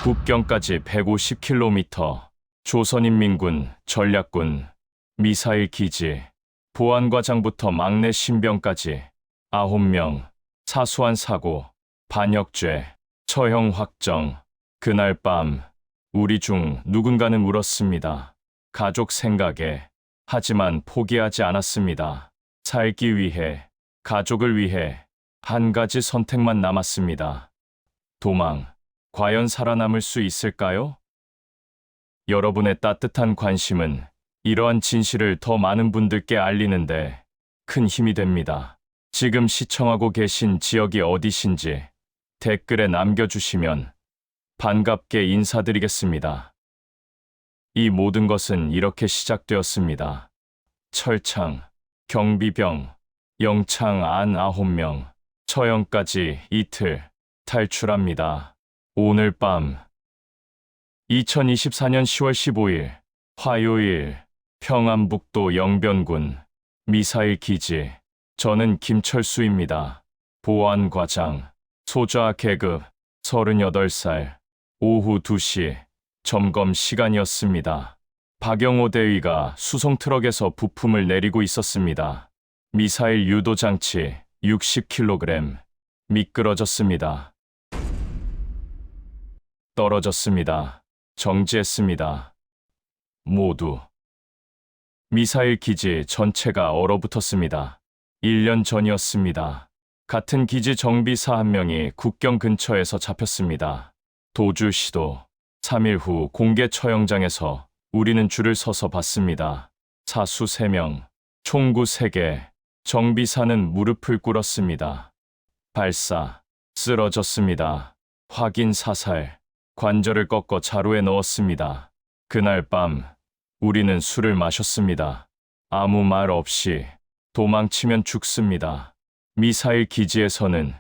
국경까지 150km, 조선인민군, 전략군, 미사일 기지, 보안과장부터 막내 신병까지 9명, 사소한 사고, 반역죄, 처형 확정. 그날 밤 우리 중 누군가는 울었습니다. 가족 생각에. 하지만 포기하지 않았습니다. 살기 위해, 가족을 위해 한 가지 선택만 남았습니다. 도망. 과연 살아남을 수 있을까요? 여러분의 따뜻한 관심은 이러한 진실을 더 많은 분들께 알리는데 큰 힘이 됩니다. 지금 시청하고 계신 지역이 어디신지 댓글에 남겨주시면 반갑게 인사드리겠습니다. 이 모든 것은 이렇게 시작되었습니다. 철창, 경비병, 영창 안 9명, 처형까지 이틀 탈출합니다. 오늘 밤 2024년 10월 15일 화요일 평안북도 영변군 미사일 기지. 저는 김철수입니다. 보안과장, 소좌 계급 38살. 오후 2시 점검 시간이었습니다. 박영호 대위가 수송트럭에서 부품을 내리고 있었습니다. 미사일 유도 장치 60kg 미끄러졌습니다. 떨어졌습니다. 정지했습니다. 모두. 미사일 기지 전체가 얼어붙었습니다. 1년 전이었습니다. 같은 기지 정비사 한 명이 국경 근처에서 잡혔습니다. 도주 시도. 3일 후 공개 처형장에서 우리는 줄을 서서 봤습니다. 사수 3명, 총구 3개, 정비사는 무릎을 꿇었습니다. 발사, 쓰러졌습니다. 확인 사살, 관절을 꺾어 자루에 넣었습니다. 그날 밤 우리는 술을 마셨습니다. 아무 말 없이. 도망치면 죽습니다. 미사일 기지에서는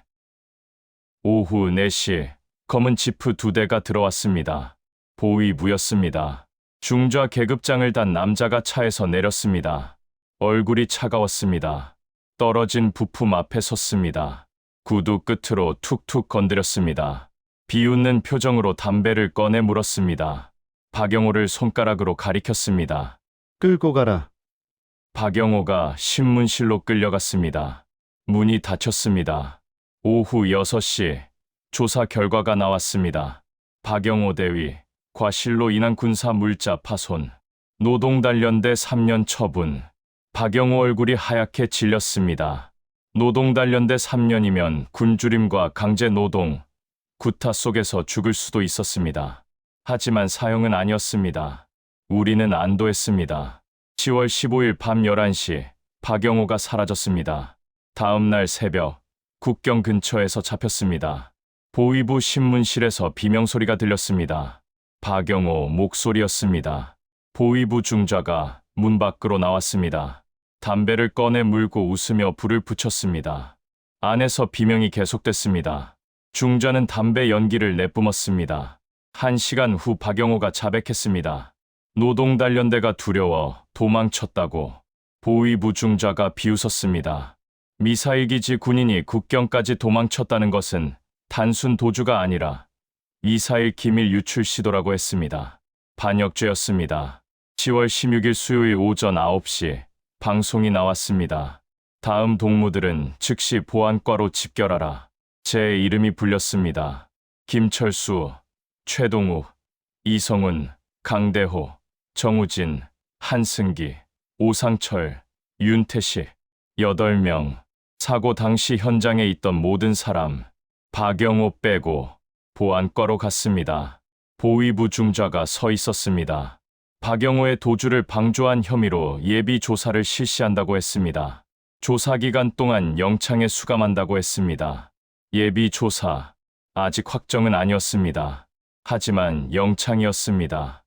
오후 4시 검은 지프 2대가 들어왔습니다. 보위부였습니다. 중좌 계급장을 단 남자가 차에서 내렸습니다. 얼굴이 차가웠습니다. 떨어진 부품 앞에 섰습니다. 구두 끝으로 툭툭 건드렸습니다. 비웃는 표정으로 담배를 꺼내 물었습니다. 박영호를 손가락으로 가리켰습니다. 끌고 가라. 박영호가 신문실로 끌려갔습니다. 문이 닫혔습니다. 오후 6시 조사 결과가 나왔습니다. 박영호 대위, 과실로 인한 군사 물자 파손, 노동단련대 3년 처분. 박영호 얼굴이 하얗게 질렸습니다. 노동단련대 3년이면 굶주림과 강제노동, 구타 속에서 죽을 수도 있었습니다. 하지만 사형은 아니었습니다. 우리는 안도했습니다. 10월 15일 밤 11시 박영호가 사라졌습니다. 다음 날 새벽 국경 근처에서 잡혔습니다. 보위부 신문실에서 비명소리가 들렸습니다. 박영호 목소리였습니다. 보위부 중좌가 문 밖으로 나왔습니다. 담배를 꺼내 물고 웃으며 불을 붙였습니다. 안에서 비명이 계속됐습니다. 중좌는 담배 연기를 내뿜었습니다. 1시간 후 박영호가 자백했습니다. 노동단련대가 두려워 도망쳤다고. 보위부 중좌가 비웃었습니다. 미사일기지 군인이 국경까지 도망쳤다는 것은 단순 도주가 아니라 미사일 기밀 유출 시도라고 했습니다. 반역죄였습니다. 10월 16일 수요일 오전 9시 방송이 나왔습니다. 다음 동무들은 즉시 보안과로 집결하라. 제 이름이 불렸습니다. 김철수, 최동욱, 이성훈, 강대호, 정우진, 한승기, 오상철, 윤태식. 8명. 사고 당시 현장에 있던 모든 사람, 박영호 빼고 보안과로 갔습니다. 보위부 중좌가 서 있었습니다. 박영호의 도주를 방조한 혐의로 예비 조사를 실시한다고 했습니다. 조사 기간 동안 영창에 수감한다고 했습니다. 예비 조사, 아직 확정은 아니었습니다. 하지만 영창이었습니다.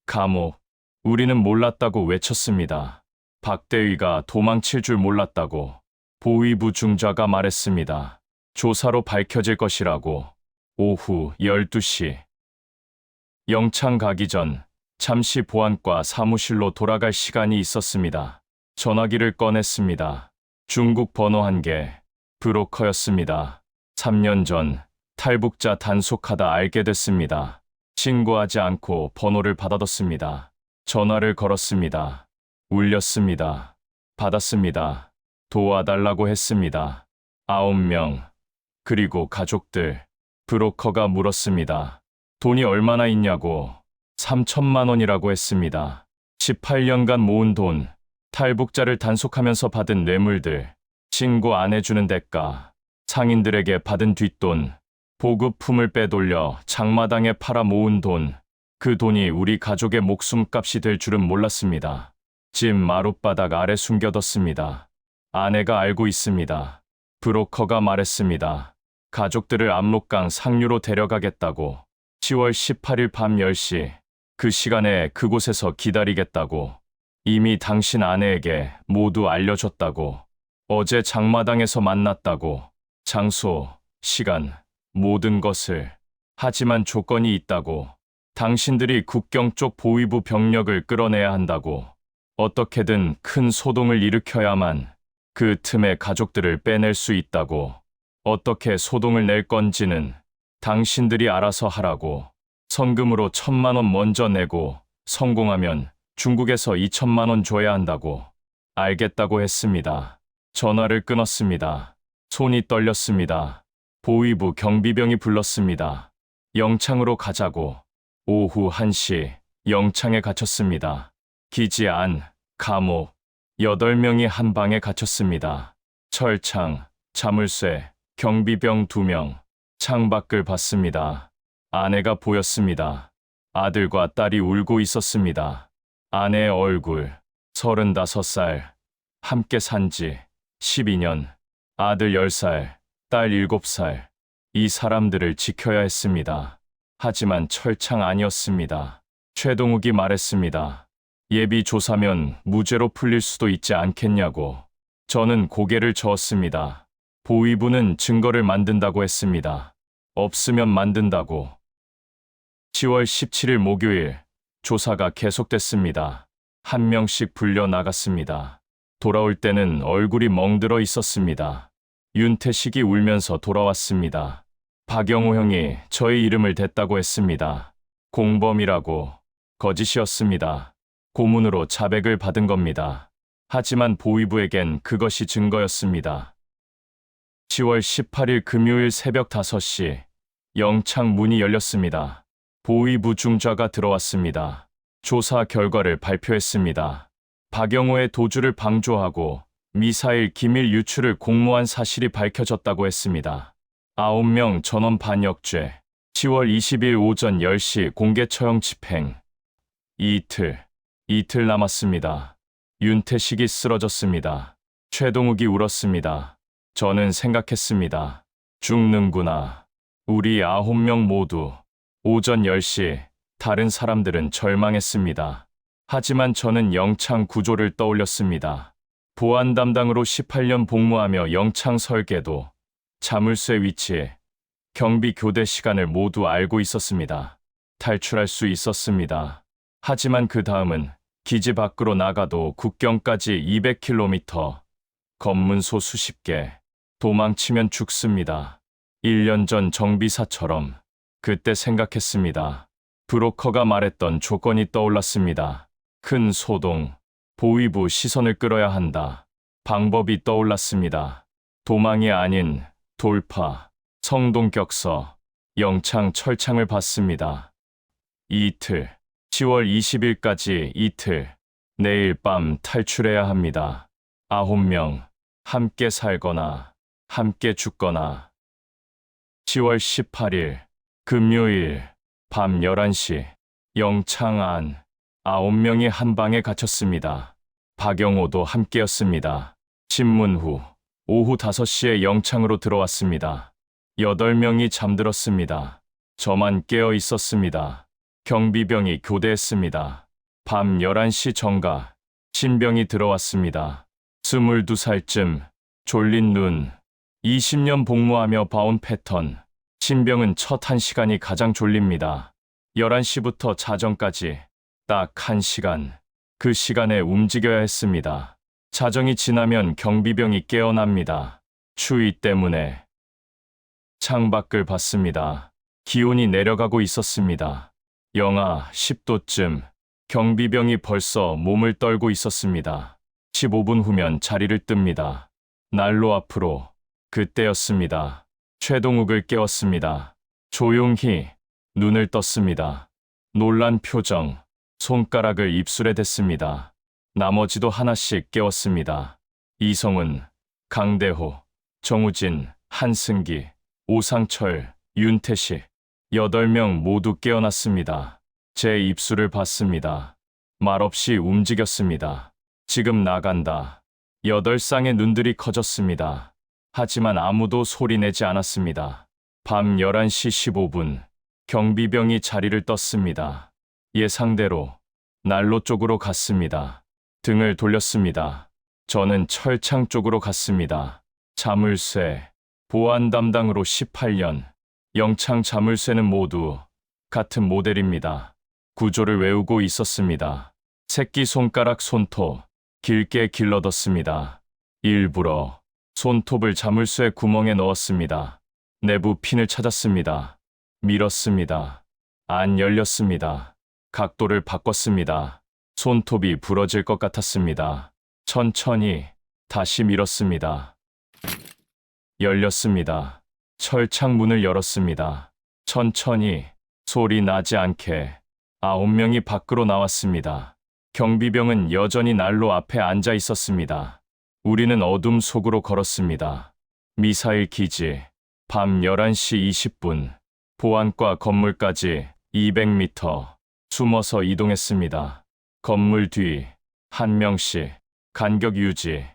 감옥, 우리는 몰랐다고 외쳤습니다. 박 대위가 도망칠 줄 몰랐다고 보위부 중좌가 말했습니다. 조사로 밝혀질 것이라고. 오후 12시. 영창 가기 전 잠시 보안과 사무실로 돌아갈 시간이 있었습니다. 전화기를 꺼냈습니다. 중국 번호 1개, 브로커였습니다. 3년 전 탈북자 단속하다 알게 됐습니다. 신고하지 않고 번호를 받아뒀습니다. 전화를 걸었습니다. 울렸습니다. 받았습니다. 도와달라고 했습니다. 9명. 그리고 가족들. 브로커가 물었습니다. 돈이 얼마나 있냐고. 3천만 원이라고 했습니다. 18년간 모은 돈, 탈북자를 단속하면서 받은 뇌물들, 신고 안 해주는 대가, 상인들에게 받은 뒷돈, 보급품을 빼돌려 장마당에 팔아 모은 돈, 그 돈이 우리 가족의 목숨값이 될 줄은 몰랐습니다. 집 마룻바닥 아래 숨겨뒀습니다. 아내가 알고 있습니다. 브로커가 말했습니다. 가족들을 압록강 상류로 데려가겠다고. 10월 18일 밤 10시, 그 시간에 그곳에서 기다리겠다고. 이미 당신 아내에게 모두 알려줬다고. 어제 장마당에서 만났다고. 장소, 시간, 모든 것을. 하지만 조건이 있다고. 당신들이 국경 쪽 보위부 병력을 끌어내야 한다고. 어떻게든 큰 소동을 일으켜야만 그 틈에 가족들을 빼낼 수 있다고. 어떻게 소동을 낼 건지는 당신들이 알아서 하라고. 성금으로 1,000만 원 먼저 내고 성공하면 중국에서 2천만 원 줘야 한다고. 알겠다고 했습니다. 전화를 끊었습니다. 손이 떨렸습니다. 보위부 경비병이 불렀습니다. 영창으로 가자고. 오후 1시 영창에 갇혔습니다. 기지 안, 감옥. 8명이 한 방에 갇혔습니다. 철창, 자물쇠, 경비병 2명. 창밖을 봤습니다. 아내가 보였습니다. 아들과 딸이 울고 있었습니다. 아내의 얼굴, 35살, 함께 산 지 12년, 아들 10살, 딸 7살. 이 사람들을 지켜야 했습니다. 하지만 철창 아니었습니다. 최동욱이 말했습니다. 예비 조사면 무죄로 풀릴 수도 있지 않겠냐고. 저는 고개를 저었습니다. 보위부는 증거를 만든다고 했습니다. 없으면 만든다고. 10월 17일 목요일, 조사가 계속됐습니다. 한 명씩 불려 나갔습니다. 돌아올 때는 얼굴이 멍들어 있었습니다. 윤태식이 울면서 돌아왔습니다. 박영호 형이 저의 이름을 댔다고 했습니다. 공범이라고. 거짓이었습니다. 고문으로 자백을 받은 겁니다. 하지만 보위부에겐 그것이 증거였습니다. 10월 18일 금요일 새벽 5시, 영창 문이 열렸습니다. 보위부 중좌가 들어왔습니다. 조사 결과를 발표했습니다. 박영호의 도주를 방조하고 미사일 기밀 유출을 공모한 사실이 밝혀졌다고 했습니다. 9명 전원 반역죄. 10월 20일 오전 10시 공개 처형 집행. 이틀 남았습니다. 윤태식이 쓰러졌습니다. 최동욱이 울었습니다. 저는 생각했습니다. 죽는구나. 우리 9명 모두. 오전 10시, 다른 사람들은 절망했습니다. 하지만 저는 영창 구조를 떠올렸습니다. 보안 담당으로 18년 복무하며 영창 설계도, 자물쇠 위치, 경비 교대 시간을 모두 알고 있었습니다. 탈출할 수 있었습니다. 하지만 그 다음은 기지 밖으로 나가도 국경까지 200km, 검문소 수십 개, 도망치면 죽습니다. 1년 전 정비사처럼. 그때 생각했습니다. 브로커가 말했던 조건이 떠올랐습니다. 큰 소동, 보위부 시선을 끌어야 한다. 방법이 떠올랐습니다. 도망이 아닌 돌파, 성동격서, 영창 철창을 봤습니다. 이틀, 10월 20일까지 이틀, 내일 밤 탈출해야 합니다. 9명, 함께 살거나, 함께 죽거나. 10월 18일, 금요일, 밤 11시, 영창 안, 9명이 한 방에 갇혔습니다. 박영호도 함께였습니다. 신문 후, 오후 5시에 영창으로 들어왔습니다. 8명이 잠들었습니다. 저만 깨어 있었습니다. 경비병이 교대했습니다. 밤 11시 정가, 신병이 들어왔습니다. 22살쯤, 졸린 눈, 20년 복무하며 봐온 패턴. 신병은 첫 1시간이 가장 졸립니다. 11시부터 자정까지 딱 1시간. 그 시간에 움직여야 했습니다. 자정이 지나면 경비병이 깨어납니다. 추위 때문에. 창밖을 봤습니다. 기온이 내려가고 있었습니다. 영하 10도쯤 경비병이 벌써 몸을 떨고 있었습니다. 15분 후면 자리를 뜹니다. 난로 앞으로. 그때였습니다. 최동욱을 깨웠습니다. 조용히 눈을 떴습니다. 놀란 표정, 손가락을 입술에 댔습니다. 나머지도 하나씩 깨웠습니다. 이성훈, 강대호, 정우진, 한승기, 오상철, 윤태식, 8명 모두 깨어났습니다. 제 입술을 봤습니다. 말없이 움직였습니다. 지금 나간다. 8쌍의 눈들이 커졌습니다. 하지만 아무도 소리내지 않았습니다. 밤 11시 15분, 경비병이 자리를 떴습니다. 예상대로 난로 쪽으로 갔습니다. 등을 돌렸습니다. 저는 철창 쪽으로 갔습니다. 자물쇠, 보안 담당으로 18년, 영창 자물쇠는 모두 같은 모델입니다. 구조를 외우고 있었습니다. 새끼손가락 손톱, 길게 길러뒀습니다. 일부러 손톱을 자물쇠 구멍에 넣었습니다. 내부 핀을 찾았습니다. 밀었습니다. 안 열렸습니다. 각도를 바꿨습니다. 손톱이 부러질 것 같았습니다. 천천히 다시 밀었습니다. 열렸습니다. 철창 문을 열었습니다. 천천히 소리 나지 않게 9명이 밖으로 나왔습니다. 경비병은 여전히 난로 앞에 앉아 있었습니다. 우리는 어둠 속으로 걸었습니다. 미사일 기지, 밤 11시 20분, 보안과 건물까지 200m 숨어서 이동했습니다. 건물 뒤, 한 명씩, 간격 유지,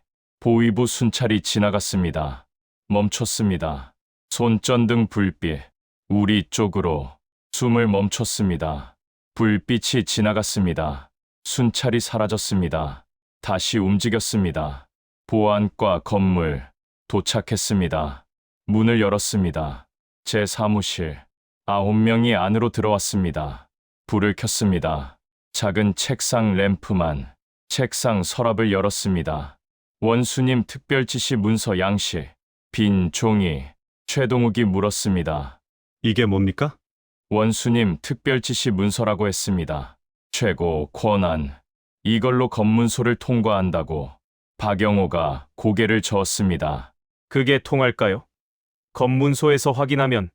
보위부 순찰이 지나갔습니다. 멈췄습니다. 손전등 불빛, 우리 쪽으로 숨을 멈췄습니다. 불빛이 지나갔습니다. 순찰이 사라졌습니다. 다시 움직였습니다. 보안과 건물, 도착했습니다. 문을 열었습니다. 제 사무실, 9명이 안으로 들어왔습니다. 불을 켰습니다. 작은 책상 램프만, 책상 서랍을 열었습니다. 원수님 특별 지시 문서 양식, 빈 종이, 최동욱이 물었습니다. 이게 뭡니까? 원수님 특별 지시 문서라고 했습니다. 최고 권한, 이걸로 검문소를 통과한다고. 박영호가 고개를 저었습니다. 그게 통할까요? 검문소에서 확인하면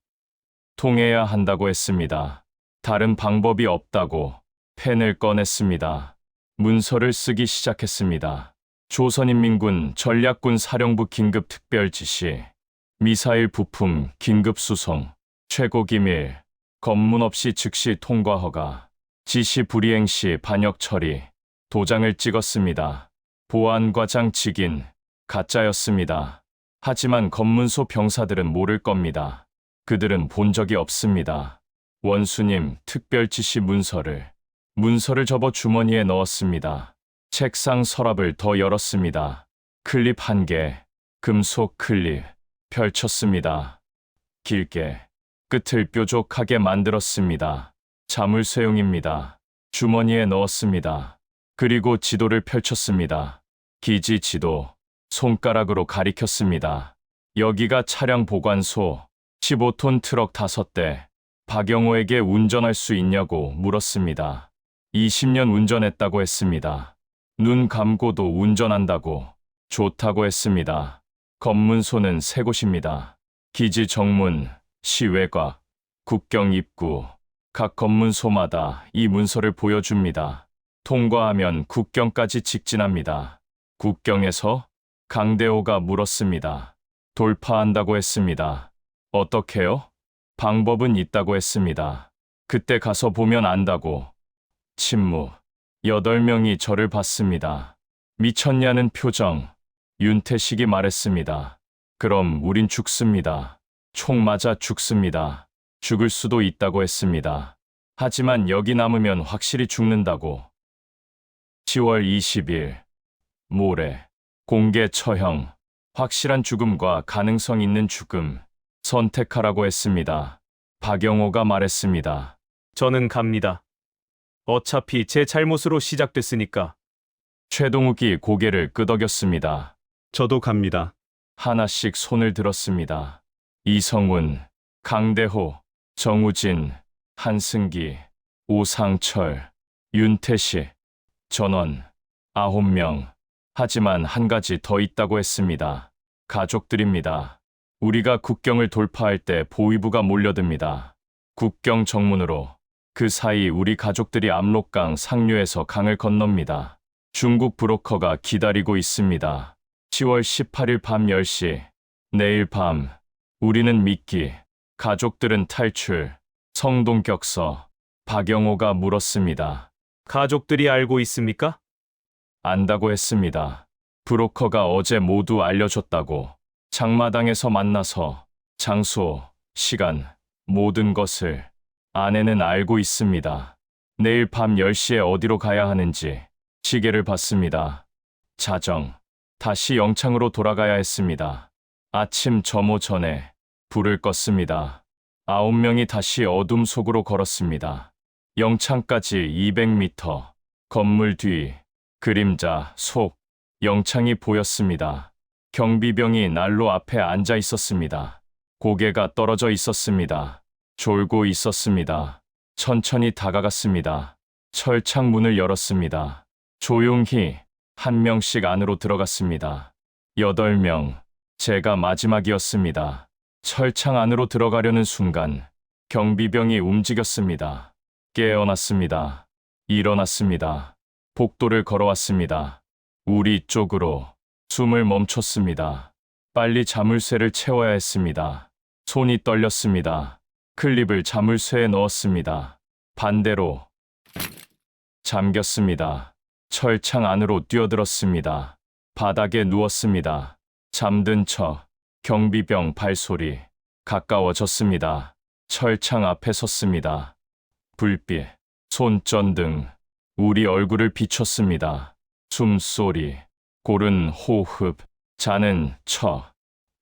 통해야 한다고 했습니다. 다른 방법이 없다고. 펜을 꺼냈습니다. 문서를 쓰기 시작했습니다. 조선인민군 전략군 사령부 긴급 특별 지시, 미사일 부품 긴급 수송, 최고 기밀, 검문 없이 즉시 통과 허가, 지시 불이행 시 반역 처리, 도장을 찍었습니다. 보안과장 직인, 가짜였습니다. 하지만 검문소 병사들은 모를 겁니다. 그들은 본 적이 없습니다. 원수님 특별 지시 문서를 접어 주머니에 넣었습니다. 책상 서랍을 더 열었습니다. 클립 1개, 금속 클립, 펼쳤습니다. 길게, 끝을 뾰족하게 만들었습니다. 자물쇠용입니다. 주머니에 넣었습니다. 그리고 지도를 펼쳤습니다. 기지 지도, 손가락으로 가리켰습니다. 여기가 차량 보관소, 15톤 트럭 5대, 박영호에게 운전할 수 있냐고 물었습니다. 20년 운전했다고 했습니다. 눈 감고도 운전한다고. 좋다고 했습니다. 검문소는 3곳입니다. 기지 정문, 시외곽, 국경 입구. 각 검문소마다 이 문서를 보여줍니다. 통과하면 국경까지 직진합니다. 국경에서 강대호가 물었습니다. 돌파한다고 했습니다. 어떻게요? 방법은 있다고 했습니다. 그때 가서 보면 안다고. 침묵. 8명이 저를 봤습니다. 미쳤냐는 표정. 윤태식이 말했습니다. 그럼 우린 죽습니다. 총 맞아 죽습니다. 죽을 수도 있다고 했습니다. 하지만 여기 남으면 확실히 죽는다고. 10월 20일. 모레. 공개 처형. 확실한 죽음과 가능성 있는 죽음. 선택하라고 했습니다. 박영호가 말했습니다. 저는 갑니다. 어차피 제 잘못으로 시작됐으니까. 최동욱이 고개를 끄덕였습니다. 저도 갑니다. 하나씩 손을 들었습니다. 이성훈, 강대호, 정우진, 한승기, 오상철, 윤태식, 전원 9명. 하지만 한 가지 더 있다고 했습니다. 가족들입니다. 우리가 국경을 돌파할 때 보위부가 몰려듭니다. 국경 정문으로. 그 사이 우리 가족들이 압록강 상류에서 강을 건넙니다. 중국 브로커가 기다리고 있습니다. 10월 18일 밤 10시. 내일 밤. 우리는 미끼. 가족들은 탈출. 성동격서. 박영호가 물었습니다. 가족들이 알고 있습니까? 안다고 했습니다. 브로커가 어제 모두 알려줬다고. 장마당에서 만나서 장소, 시간, 모든 것을. 아내는 알고 있습니다. 내일 밤 10시에 어디로 가야 하는지 시계를 봤습니다. 자정. 다시 영창으로 돌아가야 했습니다. 아침 점호 전에 불을 껐습니다. 9명이 다시 어둠 속으로 걸었습니다. 영창까지 200m. 건물 뒤. 그림자, 속. 영창이 보였습니다. 경비병이 난로 앞에 앉아 있었습니다. 고개가 떨어져 있었습니다. 졸고 있었습니다. 천천히 다가갔습니다. 철창 문을 열었습니다. 조용히 한 명씩 안으로 들어갔습니다. 8명. 제가 마지막이었습니다. 철창 안으로 들어가려는 순간 경비병이 움직였습니다. 깨어났습니다. 일어났습니다. 복도를 걸어왔습니다. 우리 쪽으로. 숨을 멈췄습니다. 빨리 자물쇠를 채워야 했습니다. 손이 떨렸습니다. 클립을 자물쇠에 넣었습니다. 반대로. 잠겼습니다. 철창 안으로 뛰어들었습니다. 바닥에 누웠습니다. 잠든 척. 경비병 발소리. 가까워졌습니다. 철창 앞에 섰습니다. 불빛, 손전등, 우리 얼굴을 비췄습니다. 숨소리, 고른 호흡, 자는 척.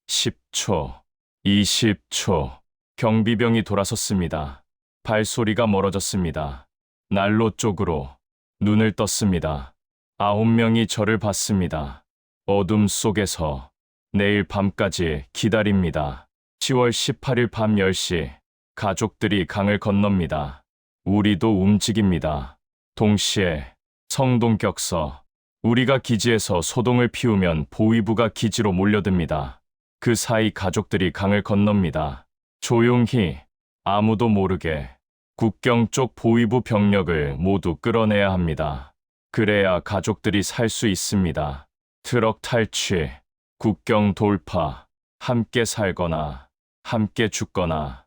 10초, 20초. 경비병이 돌아섰습니다. 발소리가 멀어졌습니다. 난로 쪽으로. 눈을 떴습니다. 9명이 저를 봤습니다. 어둠 속에서. 내일 밤까지 기다립니다. 10월 18일 밤 10시. 가족들이 강을 건넙니다. 우리도 움직입니다. 동시에. 성동격서. 우리가 기지에서 소동을 피우면 보위부가 기지로 몰려듭니다. 그 사이 가족들이 강을 건넙니다. 조용히. 아무도 모르게. 국경 쪽 보위부 병력을 모두 끌어내야 합니다. 그래야 가족들이 살 수 있습니다. 트럭 탈취. 국경 돌파. 함께 살거나 함께 죽거나.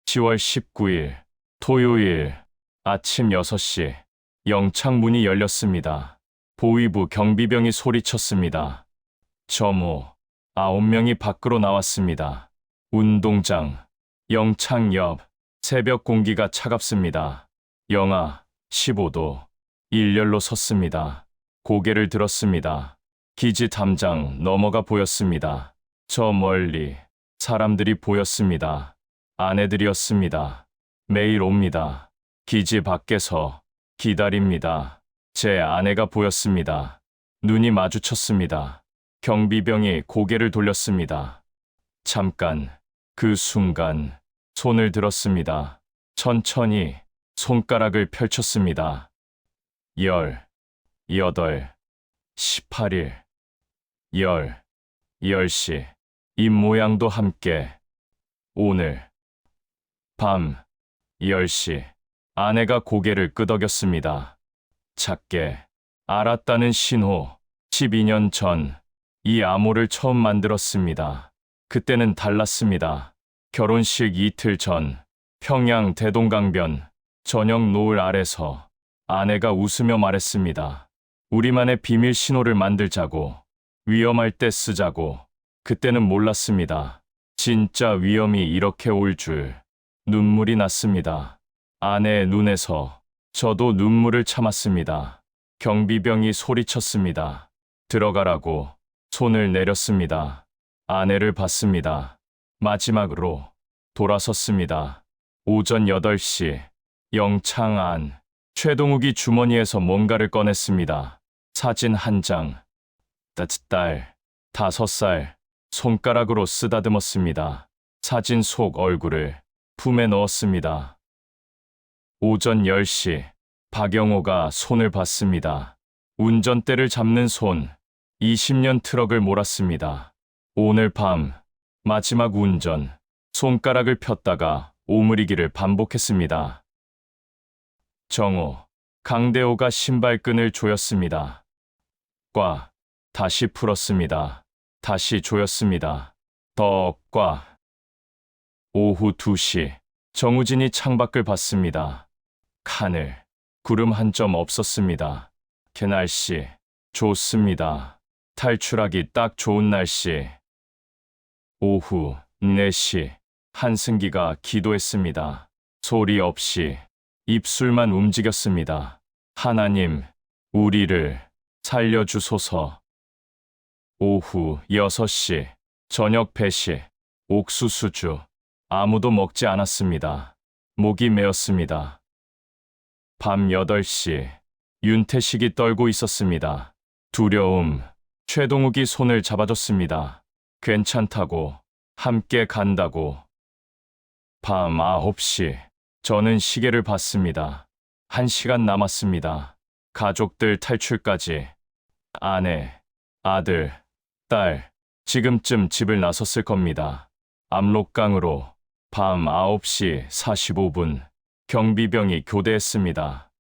10월 19일 토요일 아침 6시 영창 문이 열렸습니다. 보위부 경비병이 소리쳤습니다. 점호. 9명이 밖으로 나왔습니다. 운동장. 영창 옆. 새벽 공기가 차갑습니다. 영하 15도. 일렬로 섰습니다. 고개를 들었습니다. 기지 담장 너머가 보였습니다. 저 멀리 사람들이 보였습니다. 아내들이었습니다. 매일 옵니다. 기지 밖에서 기다립니다. 제 아내가 보였습니다. 눈이 마주쳤습니다. 경비병이 고개를 돌렸습니다. 잠깐, 그 순간 손을 들었습니다. 천천히 손가락을 펼쳤습니다. 10, 8, 18일. 10시. 입 모양도 함께. 오늘. 밤. 10시. 아내가 고개를 끄덕였습니다. 작게. 알았다는 신호. 12년 전. 이 암호를 처음 만들었습니다. 그때는 달랐습니다. 결혼식 이틀 전. 평양 대동강변. 저녁 노을 아래서. 아내가 웃으며 말했습니다. 우리만의 비밀 신호를 만들자고. 위험할 때 쓰자고. 그때는 몰랐습니다. 진짜 위험이 이렇게 올 줄. 눈물이 났습니다. 아내의 눈에서. 저도 눈물을 참았습니다. 경비병이 소리쳤습니다. 들어가라고. 손을 내렸습니다. 아내를 봤습니다. 마지막으로 돌아섰습니다. 오전 8시. 영창 안. 최동욱이 주머니에서 뭔가를 꺼냈습니다. 사진 한 장. 딸, 5살. 손가락으로 쓰다듬었습니다. 사진 속 얼굴을 품에 넣었습니다. 오전 10시 박영호가 손을 봤습니다. 운전대를 잡는 손, 20년 트럭을 몰았습니다. 오늘 밤 마지막 운전, 손가락을 폈다가 오므리기를 반복했습니다. 정오, 강대호가 신발끈을 조였습니다. 과, 다시 풀었습니다. 다시 조였습니다. 더, 과. 오후 2시, 정우진이 창밖을 봤습니다. 하늘, 구름 한 점 없었습니다. 날씨, 좋습니다. 탈출하기 딱 좋은 날씨. 오후 4시, 한승기가 기도했습니다. 소리 없이 입술만 움직였습니다. 하나님, 우리를 살려주소서. 오후 6시, 저녁 배시, 옥수수주. 아무도 먹지 않았습니다. 목이 메었습니다. 밤 8시, 윤태식이 떨고 있었습니다. 두려움, 최동욱이 손을 잡아줬습니다. 괜찮다고, 함께 간다고. 밤 9시, 저는 시계를 봤습니다. 1시간 남았습니다. 가족들 탈출까지. 아내, 아들, 딸, 지금쯤 집을 나섰을 겁니다. 압록강으로 밤 9시 45분, 경비병이 교대했습니다.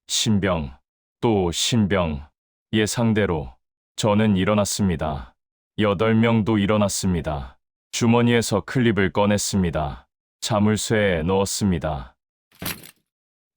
신병, 또 신병, 예상대로 저는 일어났습니다. 8명도 일어났습니다. 주머니에서 클립을 꺼냈습니다. 자물쇠에 넣었습니다.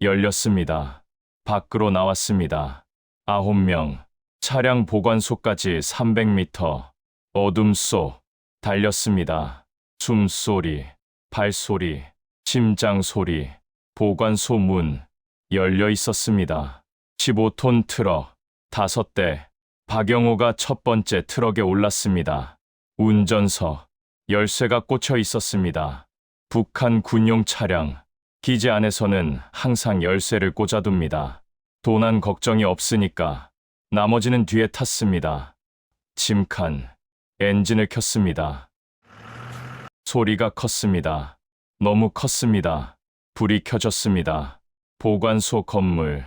열렸습니다. 밖으로 나왔습니다. 9명, 차량 보관소까지 300m, 어둠 속 달렸습니다. 숨소리, 발소리, 심장 소리, 보관소 문 열려 있었습니다. 15톤 트럭 5대, 박영호가 첫 번째 트럭에 올랐습니다. 운전석, 열쇠가 꽂혀 있었습니다. 북한 군용 차량, 기지 안에서는 항상 열쇠를 꽂아둡니다. 도난 걱정이 없으니까 나머지는 뒤에 탔습니다. 짐칸, 엔진을 켰습니다. 소리가 컸습니다. 너무 컸습니다. 불이 켜졌습니다. 보관소 건물,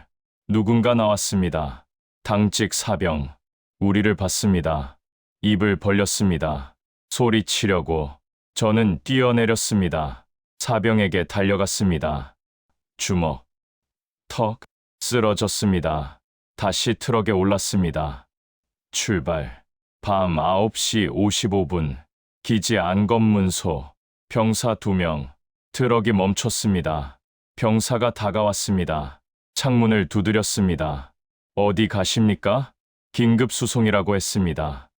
누군가 나왔습니다. 당직 사병, 우리를 봤습니다. 입을 벌렸습니다. 소리치려고 저는 뛰어내렸습니다. 사병에게 달려갔습니다. 주먹, 턱, 쓰러졌습니다. 다시 트럭에 올랐습니다. 출발. 밤 9시 55분, 기지 안검문소, 병사 2명, 트럭이 멈췄습니다. 병사가 다가왔습니다. 창문을 두드렸습니다. 어디 가십니까? 긴급 수송이라고 했습니다.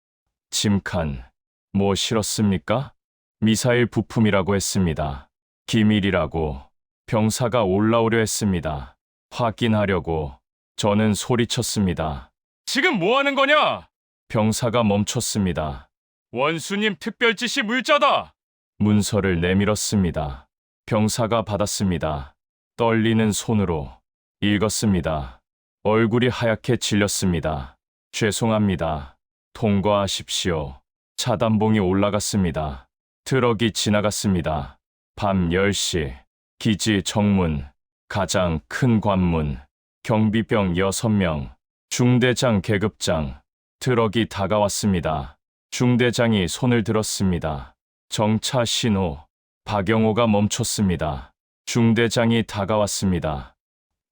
짐칸, 뭐 실었습니까? 미사일 부품이라고 했습니다. 기밀이라고. 병사가 올라오려 했습니다. 확인하려고 저는 소리쳤습니다. 지금 뭐 하는 거냐? 병사가 멈췄습니다. 원수님 특별지시 물자다! 문서를 내밀었습니다. 병사가 받았습니다. 떨리는 손으로 읽었습니다. 얼굴이 하얗게 질렸습니다. 죄송합니다. 통과하십시오. 차단봉이 올라갔습니다. 트럭이 지나갔습니다. 밤 10시, 기지 정문, 가장 큰 관문, 경비병 6명, 중대장 계급장, 트럭이 다가왔습니다. 중대장이 손을 들었습니다. 정차 신호, 박영호가 멈췄습니다. 중대장이 다가왔습니다.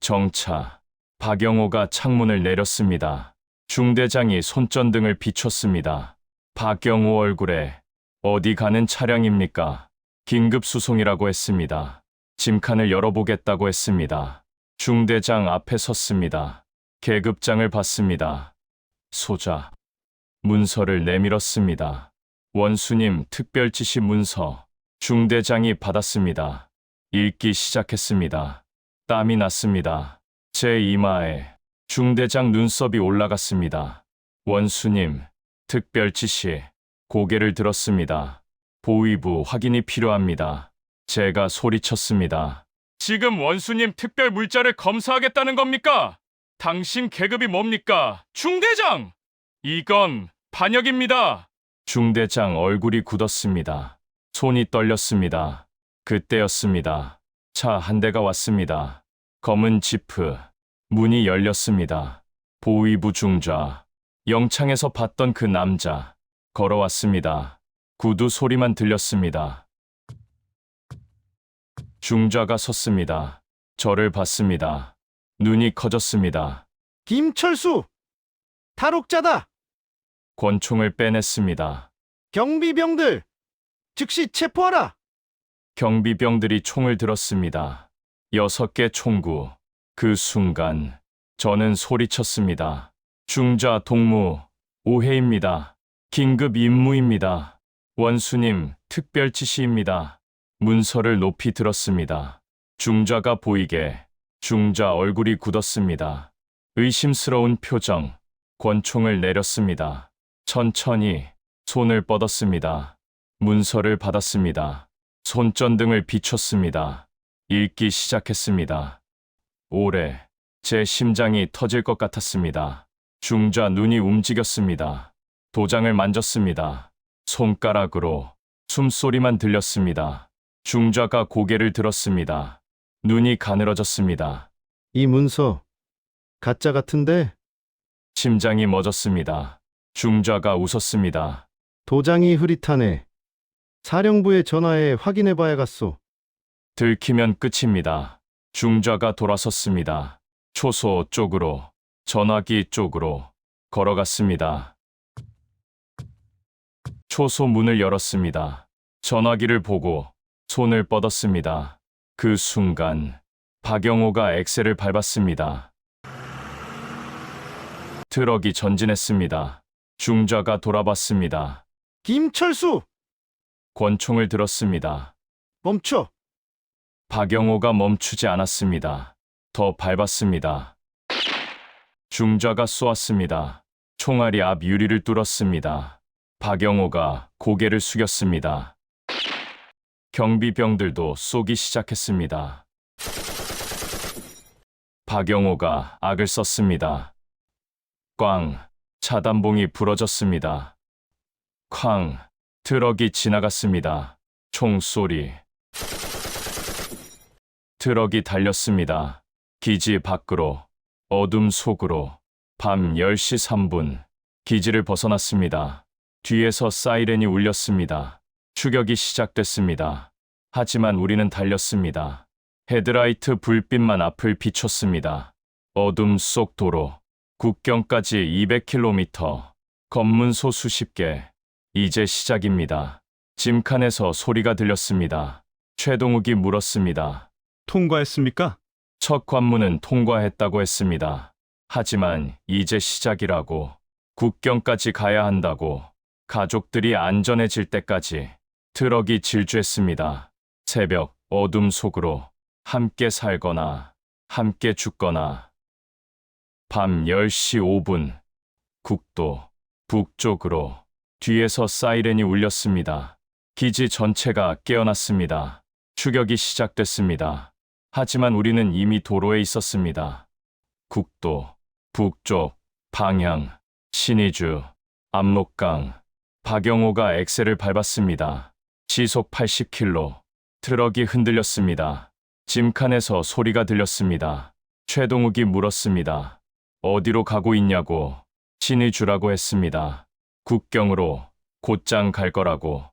정차, 박영호가 창문을 내렸습니다. 중대장이 손전등을 비췄습니다. 박영호 얼굴에 어디 가는 차량입니까? 긴급 수송이라고 했습니다. 짐칸을 열어보겠다고 했습니다. 중대장 앞에 섰습니다. 계급장을 봤습니다. 소자, 문서를 내밀었습니다. 원수님 특별지시 문서, 중대장이 받았습니다. 읽기 시작했습니다. 땀이 났습니다. 제 이마에 중대장 눈썹이 올라갔습니다. 원수님, 특별지시, 고개를 들었습니다. 보위부 확인이 필요합니다. 제가 소리쳤습니다. 지금 원수님 특별 물자를 검사하겠다는 겁니까? 당신 계급이 뭡니까? 중대장! 이건 반역입니다. 중대장 얼굴이 굳었습니다. 손이 떨렸습니다. 그때였습니다. 차 한 대가 왔습니다. 검은 지프, 문이 열렸습니다. 보위부 중좌, 영창에서 봤던 그 남자, 걸어왔습니다. 구두 소리만 들렸습니다. 중좌가 섰습니다. 저를 봤습니다. 눈이 커졌습니다. 김철수! 탈옥자다! 권총을 빼냈습니다. 경비병들! 즉시 체포하라! 경비병들이 총을 들었습니다. 6개 총구. 그 순간 저는 소리쳤습니다. 중좌 동무, 오해입니다. 긴급 임무입니다. 원수님, 특별 지시입니다. 문서를 높이 들었습니다. 중좌가 보이게 중좌 얼굴이 굳었습니다. 의심스러운 표정, 권총을 내렸습니다. 천천히 손을 뻗었습니다. 문서를 받았습니다. 손전등을 비췄습니다. 읽기 시작했습니다. 오래 제 심장이 터질 것 같았습니다. 중좌 눈이 움직였습니다. 도장을 만졌습니다. 손가락으로 숨소리만 들렸습니다. 중좌가 고개를 들었습니다. 눈이 가늘어졌습니다. 이 문서, 가짜 같은데? 심장이 멎었습니다. 중좌가 웃었습니다. 도장이 흐릿하네. 사령부에 전화해 확인해봐야겠소. 들키면 끝입니다. 중좌가 돌아섰습니다. 초소 쪽으로, 전화기 쪽으로 걸어갔습니다. 초소 문을 열었습니다. 전화기를 보고 손을 뻗었습니다. 그 순간 박영호가 엑셀을 밟았습니다. 트럭이 전진했습니다. 중좌가 돌아봤습니다. 김철수! 권총을 들었습니다. 멈춰! 박영호가 멈추지 않았습니다. 더 밟았습니다. 중좌가 쏘았습니다. 총알이 앞 유리를 뚫었습니다. 박영호가 고개를 숙였습니다. 경비병들도 쏘기 시작했습니다. 박영호가 악을 썼습니다. 꽝, 차단봉이 부러졌습니다. 쾅, 트럭이 지나갔습니다. 총소리. 트럭이 달렸습니다. 기지 밖으로, 어둠 속으로. 밤 10시 3분, 기지를 벗어났습니다. 뒤에서 사이렌이 울렸습니다. 추격이 시작됐습니다. 하지만 우리는 달렸습니다. 헤드라이트 불빛만 앞을 비췄습니다. 어둠 속 도로, 국경까지 200km, 검문소 수십 개. 이제 시작입니다. 짐칸에서 소리가 들렸습니다. 최동욱이 물었습니다. 통과했습니까? 첫 관문은 통과했다고 했습니다. 하지만 이제 시작이라고, 국경까지 가야 한다고, 가족들이 안전해질 때까지. 트럭이 질주했습니다. 새벽 어둠 속으로 함께 살거나 함께 죽거나. 밤 10시 5분 국도 북쪽으로. 뒤에서 사이렌이 울렸습니다. 기지 전체가 깨어났습니다. 추격이 시작됐습니다. 하지만 우리는 이미 도로에 있었습니다. 국도 북쪽 방향 신의주 압록강. 박영호가 엑셀을 밟았습니다. 시속 80km. 트럭이 흔들렸습니다. 짐칸에서 소리가 들렸습니다. 최동욱이 물었습니다. 어디로 가고 있냐고. 신의주라고 했습니다. 국경으로 곧장 갈 거라고.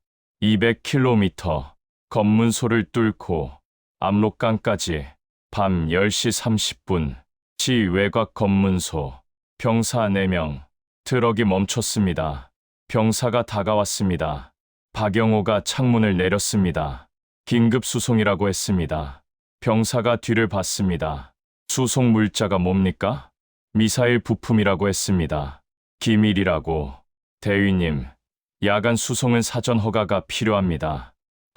200km. 검문소를 뚫고 압록강까지. 밤 10시 30분. 시 외곽 검문소. 병사 4명. 트럭이 멈췄습니다. 병사가 다가왔습니다. 박영호가 창문을 내렸습니다. 긴급 수송이라고 했습니다. 병사가 뒤를 봤습니다. 수송 물자가 뭡니까? 미사일 부품이라고 했습니다. 기밀이라고. 대위님, 야간 수송은 사전 허가가 필요합니다.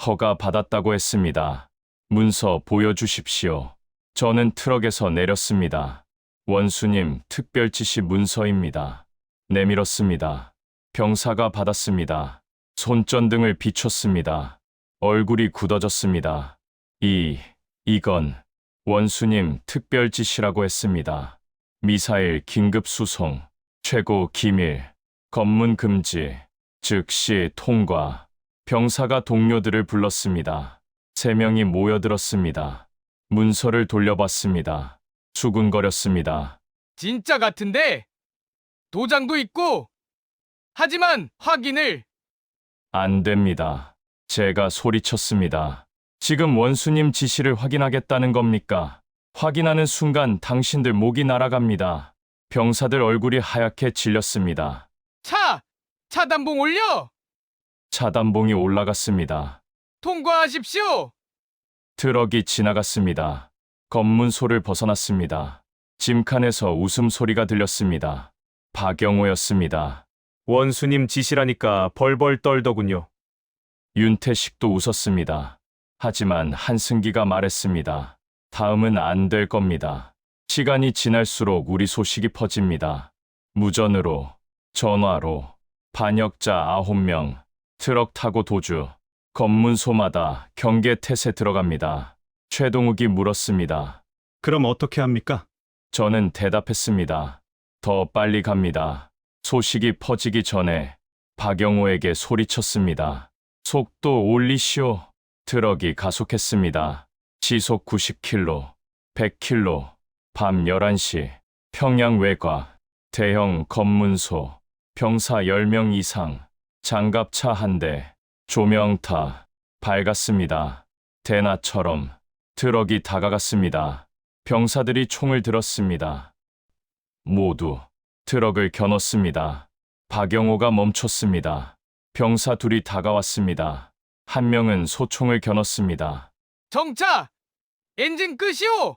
허가 받았다고 했습니다. 문서 보여주십시오. 저는 트럭에서 내렸습니다. 원수님, 특별 지시 문서입니다. 내밀었습니다. 병사가 받았습니다. 손전등을 비췄습니다. 얼굴이 굳어졌습니다. 이건 원수님 특별 지시라고 했습니다. 미사일 긴급 수송, 최고 기밀, 검문 금지, 즉시 통과. 병사가 동료들을 불렀습니다. 3명이 모여들었습니다. 문서를 돌려봤습니다. 수군거렸습니다. 진짜 같은데? 도장도 있고. 하지만 확인을. 안 됩니다. 제가 소리쳤습니다. 지금 원수님 지시를 확인하겠다는 겁니까? 확인하는 순간 당신들 목이 날아갑니다. 병사들 얼굴이 하얗게 질렸습니다. 차단봉 올려! 차단봉이 올라갔습니다. 통과하십시오! 트럭이 지나갔습니다. 검문소를 벗어났습니다. 짐칸에서 웃음소리가 들렸습니다. 박영호였습니다. 원수님 지시라니까 벌벌 떨더군요. 윤태식도 웃었습니다. 하지만 한승기가 말했습니다. 다음은 안 될 겁니다. 시간이 지날수록 우리 소식이 퍼집니다. 무전으로, 전화로, 반역자 9명, 트럭 타고 도주, 검문소마다 경계태세 들어갑니다. 최동욱이 물었습니다. 그럼 어떻게 합니까? 저는 대답했습니다. 더 빨리 갑니다. 소식이 퍼지기 전에 박영호에게 소리쳤습니다. 속도 올리시오. 트럭이 가속했습니다. 시속 90km, 100km, 밤 11시, 평양 외곽, 대형 검문소, 병사 10명 이상, 장갑차 한 대, 조명타, 밝았습니다. 대낮처럼 트럭이 다가갔습니다. 병사들이 총을 들었습니다. 모두 트럭을 겨눴습니다. 박영호가 멈췄습니다. 병사 둘이 다가왔습니다. 한 명은 소총을 겨눴습니다. 정차! 엔진 끄시오!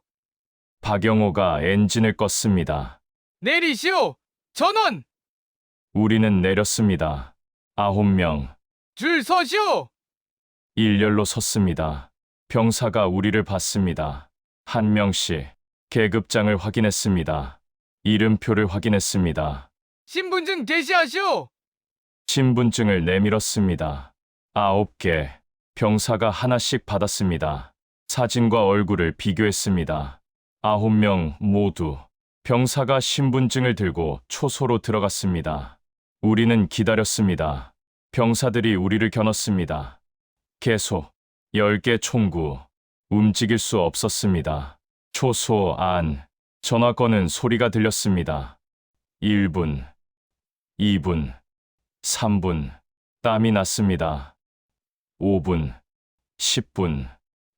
박영호가 엔진을 껐습니다. 내리시오! 전원! 우리는 내렸습니다. 9명, 줄 서시오! 일렬로 섰습니다. 병사가 우리를 봤습니다. 한 명씩 계급장을 확인했습니다. 이름표를 확인했습니다. 신분증 제시하시오! 신분증을 내밀었습니다. 9개, 병사가 하나씩 받았습니다. 사진과 얼굴을 비교했습니다. 9명 모두 병사가 신분증을 들고 초소로 들어갔습니다. 우리는 기다렸습니다. 병사들이 우리를 겨눴습니다. 계속 10개 총구, 움직일 수 없었습니다. 초소 안, 전화 거는 소리가 들렸습니다. 1분, 2분, 3분, 땀이 났습니다. 5분, 10분,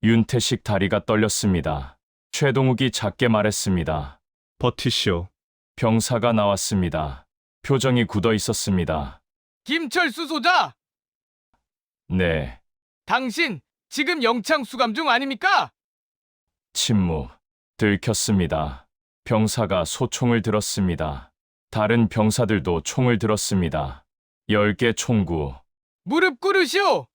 윤태식 다리가 떨렸습니다. 최동욱이 작게 말했습니다. 버티시오. 병사가 나왔습니다. 표정이 굳어 있었습니다. 김철수 소자! 네, 당신 지금 영창 수감 중 아닙니까? 침묵. 들켰습니다. 병사가 소총을 들었습니다. 다른 병사들도 총을 들었습니다. 10개 총구. 무릎 꿇으시오!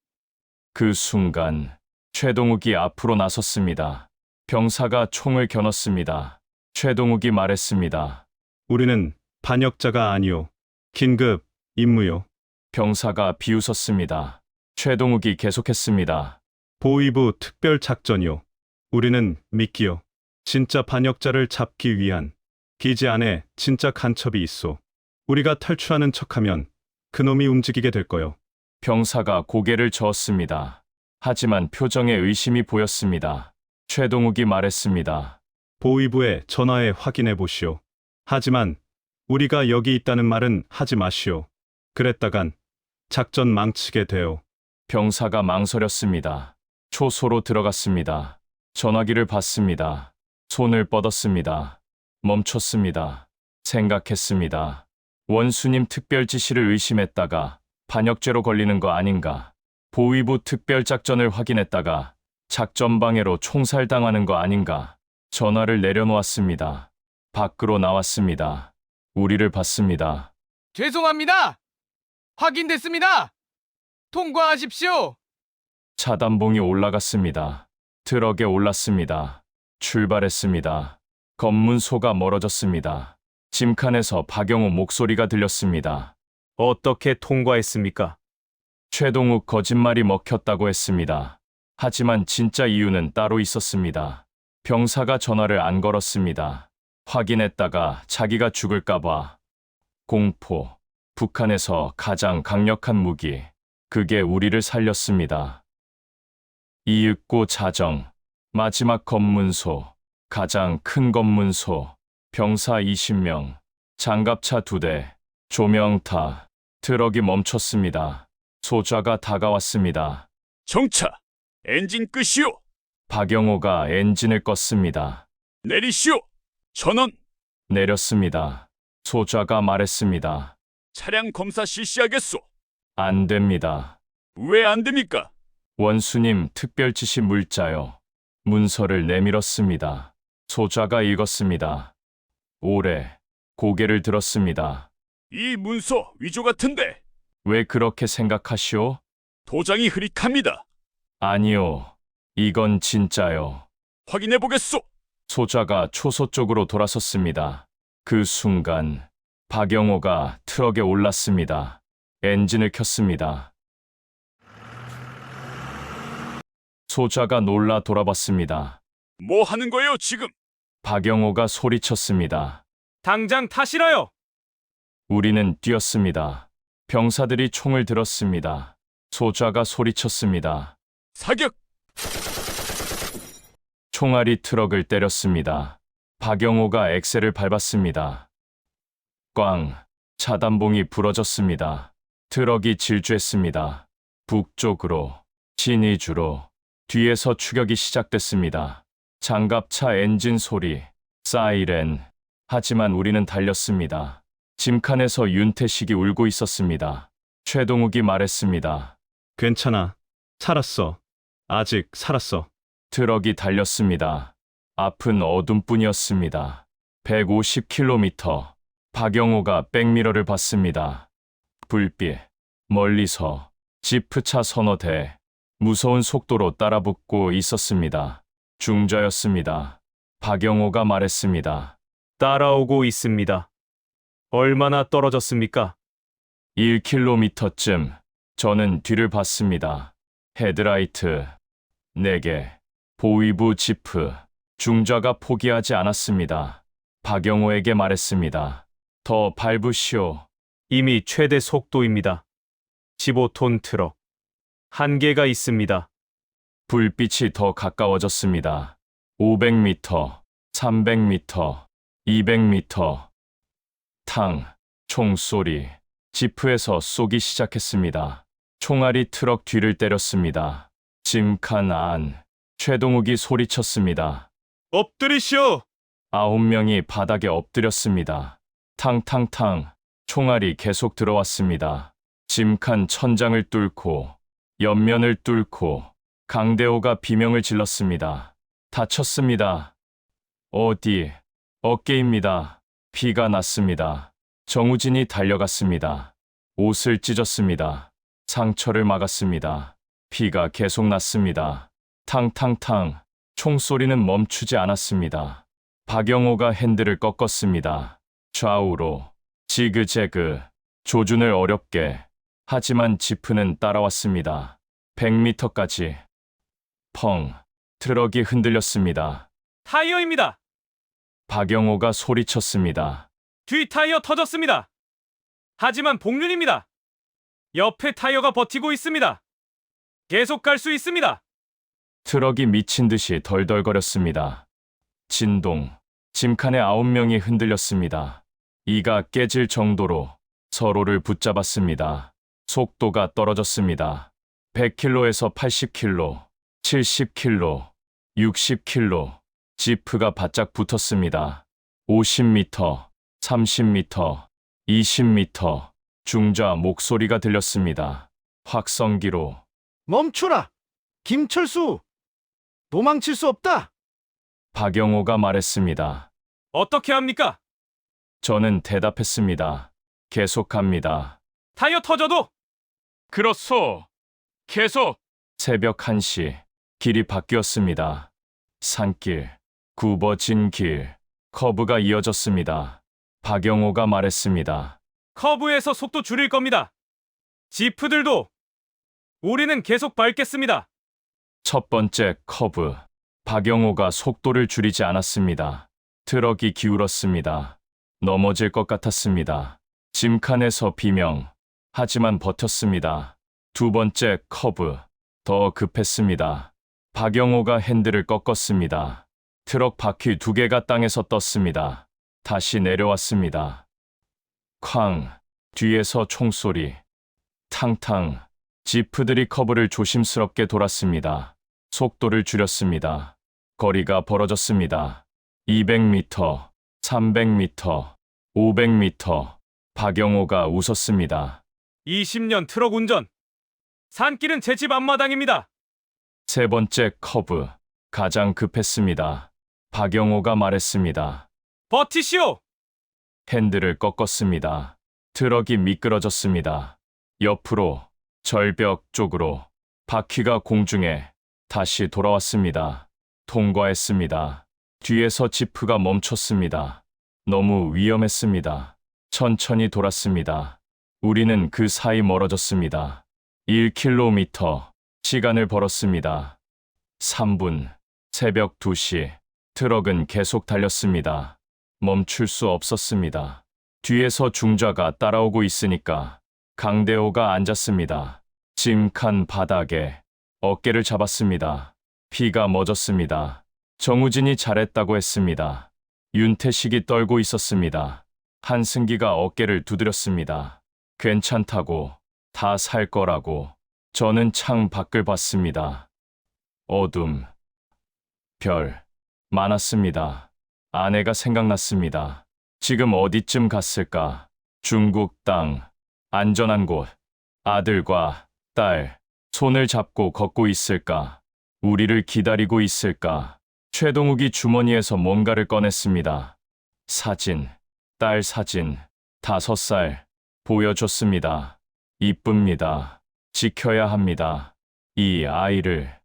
그 순간 최동욱이 앞으로 나섰습니다. 병사가 총을 겨눴습니다. 최동욱이 말했습니다. 우리는 반역자가 아니오. 긴급 임무요. 병사가 비웃었습니다. 최동욱이 계속했습니다. 보위부 특별작전이요. 우리는 미끼요. 진짜 반역자를 잡기 위한 기지 안에 진짜 간첩이 있어. 우리가 탈출하는 척하면 그놈이 움직이게 될 거요. 병사가 고개를 저었습니다. 하지만 표정에 의심이 보였습니다. 최동욱이 말했습니다. 보위부에 전화해 확인해 보시오. 하지만 우리가 여기 있다는 말은 하지 마시오. 그랬다간 작전 망치게 돼요. 병사가 망설였습니다. 초소로 들어갔습니다. 전화기를 봤습니다. 손을 뻗었습니다. 멈췄습니다. 생각했습니다. 원수님 특별 지시를 의심했다가 반역죄로 걸리는 거 아닌가. 보위부 특별작전을 확인했다가 작전 방해로 총살당하는 거 아닌가. 전화를 내려놓았습니다. 밖으로 나왔습니다. 우리를 봤습니다. 죄송합니다! 확인됐습니다! 통과하십시오! 차단봉이 올라갔습니다. 트럭에 올랐습니다. 출발했습니다. 검문소가 멀어졌습니다. 짐칸에서 박영호 목소리가 들렸습니다. 어떻게 통과했습니까? 최동욱 거짓말이 먹혔다고 했습니다. 하지만 진짜 이유는 따로 있었습니다. 병사가 전화를 안 걸었습니다. 확인했다가 자기가 죽을까봐. 공포. 북한에서 가장 강력한 무기. 그게 우리를 살렸습니다. 이윽고 자정. 마지막 검문소, 가장 큰 검문소, 병사 20명, 장갑차 2대, 조명타, 트럭이 멈췄습니다. 소좌가 다가왔습니다. 정차, 엔진 끄시오. 박영호가 엔진을 껐습니다. 내리시오. 전원, 내렸습니다. 소좌가 말했습니다. 차량 검사 실시하겠소. 안 됩니다. 왜 안 됩니까? 원수님 특별 지시 물자요. 문서를 내밀었습니다. 소좌가 읽었습니다. 오래 고개를 들었습니다. 이 문서 위조 같은데 왜 그렇게 생각하시오? 도장이 흐릿합니다. 아니요. 이건 진짜요. 확인해 보겠소. 소좌가 초소 쪽으로 돌아섰습니다. 그 순간 박영호가 트럭에 올랐습니다. 엔진을 켰습니다. 소좌가 놀라 돌아봤습니다. 뭐 하는 거예요, 지금? 박영호가 소리쳤습니다. 당장 타시라요. 우리는 뛰었습니다. 병사들이 총을 들었습니다. 소좌가 소리쳤습니다. 사격! 총알이 트럭을 때렸습니다. 박영호가 엑셀을 밟았습니다. 꽝! 차단봉이 부러졌습니다. 트럭이 질주했습니다. 북쪽으로, 진이주로, 뒤에서 추격이 시작됐습니다. 장갑차 엔진 소리, 사이렌. 하지만 우리는 달렸습니다. 짐칸에서 윤태식이 울고 있었습니다. 최동욱이 말했습니다. 괜찮아. 살았어. 아직 살았어. 트럭이 달렸습니다. 앞은 어둠뿐이었습니다. 150km. 박영호가 백미러를 봤습니다. 불빛. 멀리서 지프차 서너 대. 무서운 속도로 따라붙고 있었습니다. 중저였습니다. 박영호가 말했습니다. 따라오고 있습니다. 얼마나 떨어졌습니까? 1km쯤. 저는 뒤를 봤습니다. 헤드라이트 4개. 보위부 지프. 중저가 포기하지 않았습니다. 박영호에게 말했습니다. 더 밟으시오. 이미 최대 속도입니다. 15톤 트럭. 한계가 있습니다. 불빛이 더 가까워졌습니다. 500m, 300m, 200m. 탕, 총소리. 지프에서 쏘기 시작했습니다. 총알이 트럭 뒤를 때렸습니다. 짐칸 안. 최동욱이 소리쳤습니다. 엎드리시오. 9명이 바닥에 엎드렸습니다. 탕탕탕. 총알이 계속 들어왔습니다. 짐칸 천장을 뚫고, 옆면을 뚫고, 강대호가 비명을 질렀습니다. 다쳤습니다. 어디? 어깨입니다. 피가 났습니다. 정우진이 달려갔습니다. 옷을 찢었습니다. 상처를 막았습니다. 피가 계속 났습니다. 탕탕탕. 총소리는 멈추지 않았습니다. 박영호가 핸들을 꺾었습니다. 좌우로. 지그재그. 조준을 어렵게. 하지만 지프는 따라왔습니다. 100m까지. 펑. 트럭이 흔들렸습니다. 타이어입니다. 박영호가 소리쳤습니다. 뒤 타이어 터졌습니다. 하지만 복륜입니다. 옆에 타이어가 버티고 있습니다. 계속 갈 수 있습니다. 트럭이 미친 듯이 덜덜거렸습니다. 진동. 짐칸의 9명이 흔들렸습니다. 이가 깨질 정도로 서로를 붙잡았습니다. 속도가 떨어졌습니다. 100km에서 80km, 70km, 60km. 지프가 바짝 붙었습니다. 50m, 30m, 20m. 중좌 목소리가 들렸습니다. 확성기로. 멈추라! 김철수! 도망칠 수 없다! 박영호가 말했습니다. 어떻게 합니까? 저는 대답했습니다. 계속합니다. 타이어 터져도 그렇소. 계속. 새벽 1시. 길이 바뀌었습니다. 산길, 굽어진 길, 커브가 이어졌습니다. 박영호가 말했습니다. 커브에서 속도 줄일 겁니다. 지프들도 우리는 계속 밟겠습니다. 첫 번째 커브. 박영호가 속도를 줄이지 않았습니다. 트럭이 기울었습니다. 넘어질 것 같았습니다. 짐칸에서 비명. 하지만 버텼습니다. 두 번째 커브. 더 급했습니다. 박영호가 핸들을 꺾었습니다. 트럭 바퀴 2개가 땅에서 떴습니다. 다시 내려왔습니다. 쾅! 뒤에서 총소리. 탕탕! 지프들이 커브를 조심스럽게 돌았습니다. 속도를 줄였습니다. 거리가 벌어졌습니다. 200m, 300m, 500m. 박영호가 웃었습니다. 20년 트럭 운전. 산길은 제 집 앞마당입니다. 세 번째 커브. 가장 급했습니다. 박영호가 말했습니다. 버티시오! 핸들을 꺾었습니다. 트럭이 미끄러졌습니다. 옆으로, 절벽 쪽으로. 바퀴가 공중에 다시 돌아왔습니다. 통과했습니다. 뒤에서 지프가 멈췄습니다. 너무 위험했습니다. 천천히 돌았습니다. 우리는 그 사이 멀어졌습니다. 1km. 시간을 벌었습니다. 3분. 새벽 2시. 트럭은 계속 달렸습니다. 멈출 수 없었습니다. 뒤에서 중좌가 따라오고 있으니까 강대호가 앉았습니다. 짐칸 바닥에 어깨를 잡았습니다. 피가 멎었습니다. 정우진이 잘했다고 했습니다. 윤태식이 떨고 있었습니다. 한승기가 어깨를 두드렸습니다. 괜찮다고, 다 살 거라고. 저는 창 밖을 봤습니다. 어둠, 별, 많았습니다. 아내가 생각났습니다. 지금 어디쯤 갔을까? 중국 땅, 안전한 곳. 아들과 딸, 손을 잡고 걷고 있을까? 우리를 기다리고 있을까? 최동욱이 주머니에서 뭔가를 꺼냈습니다. 사진, 딸 사진, 5살, 보여줬습니다. 이쁩니다. 지켜야 합니다. 이 아이를.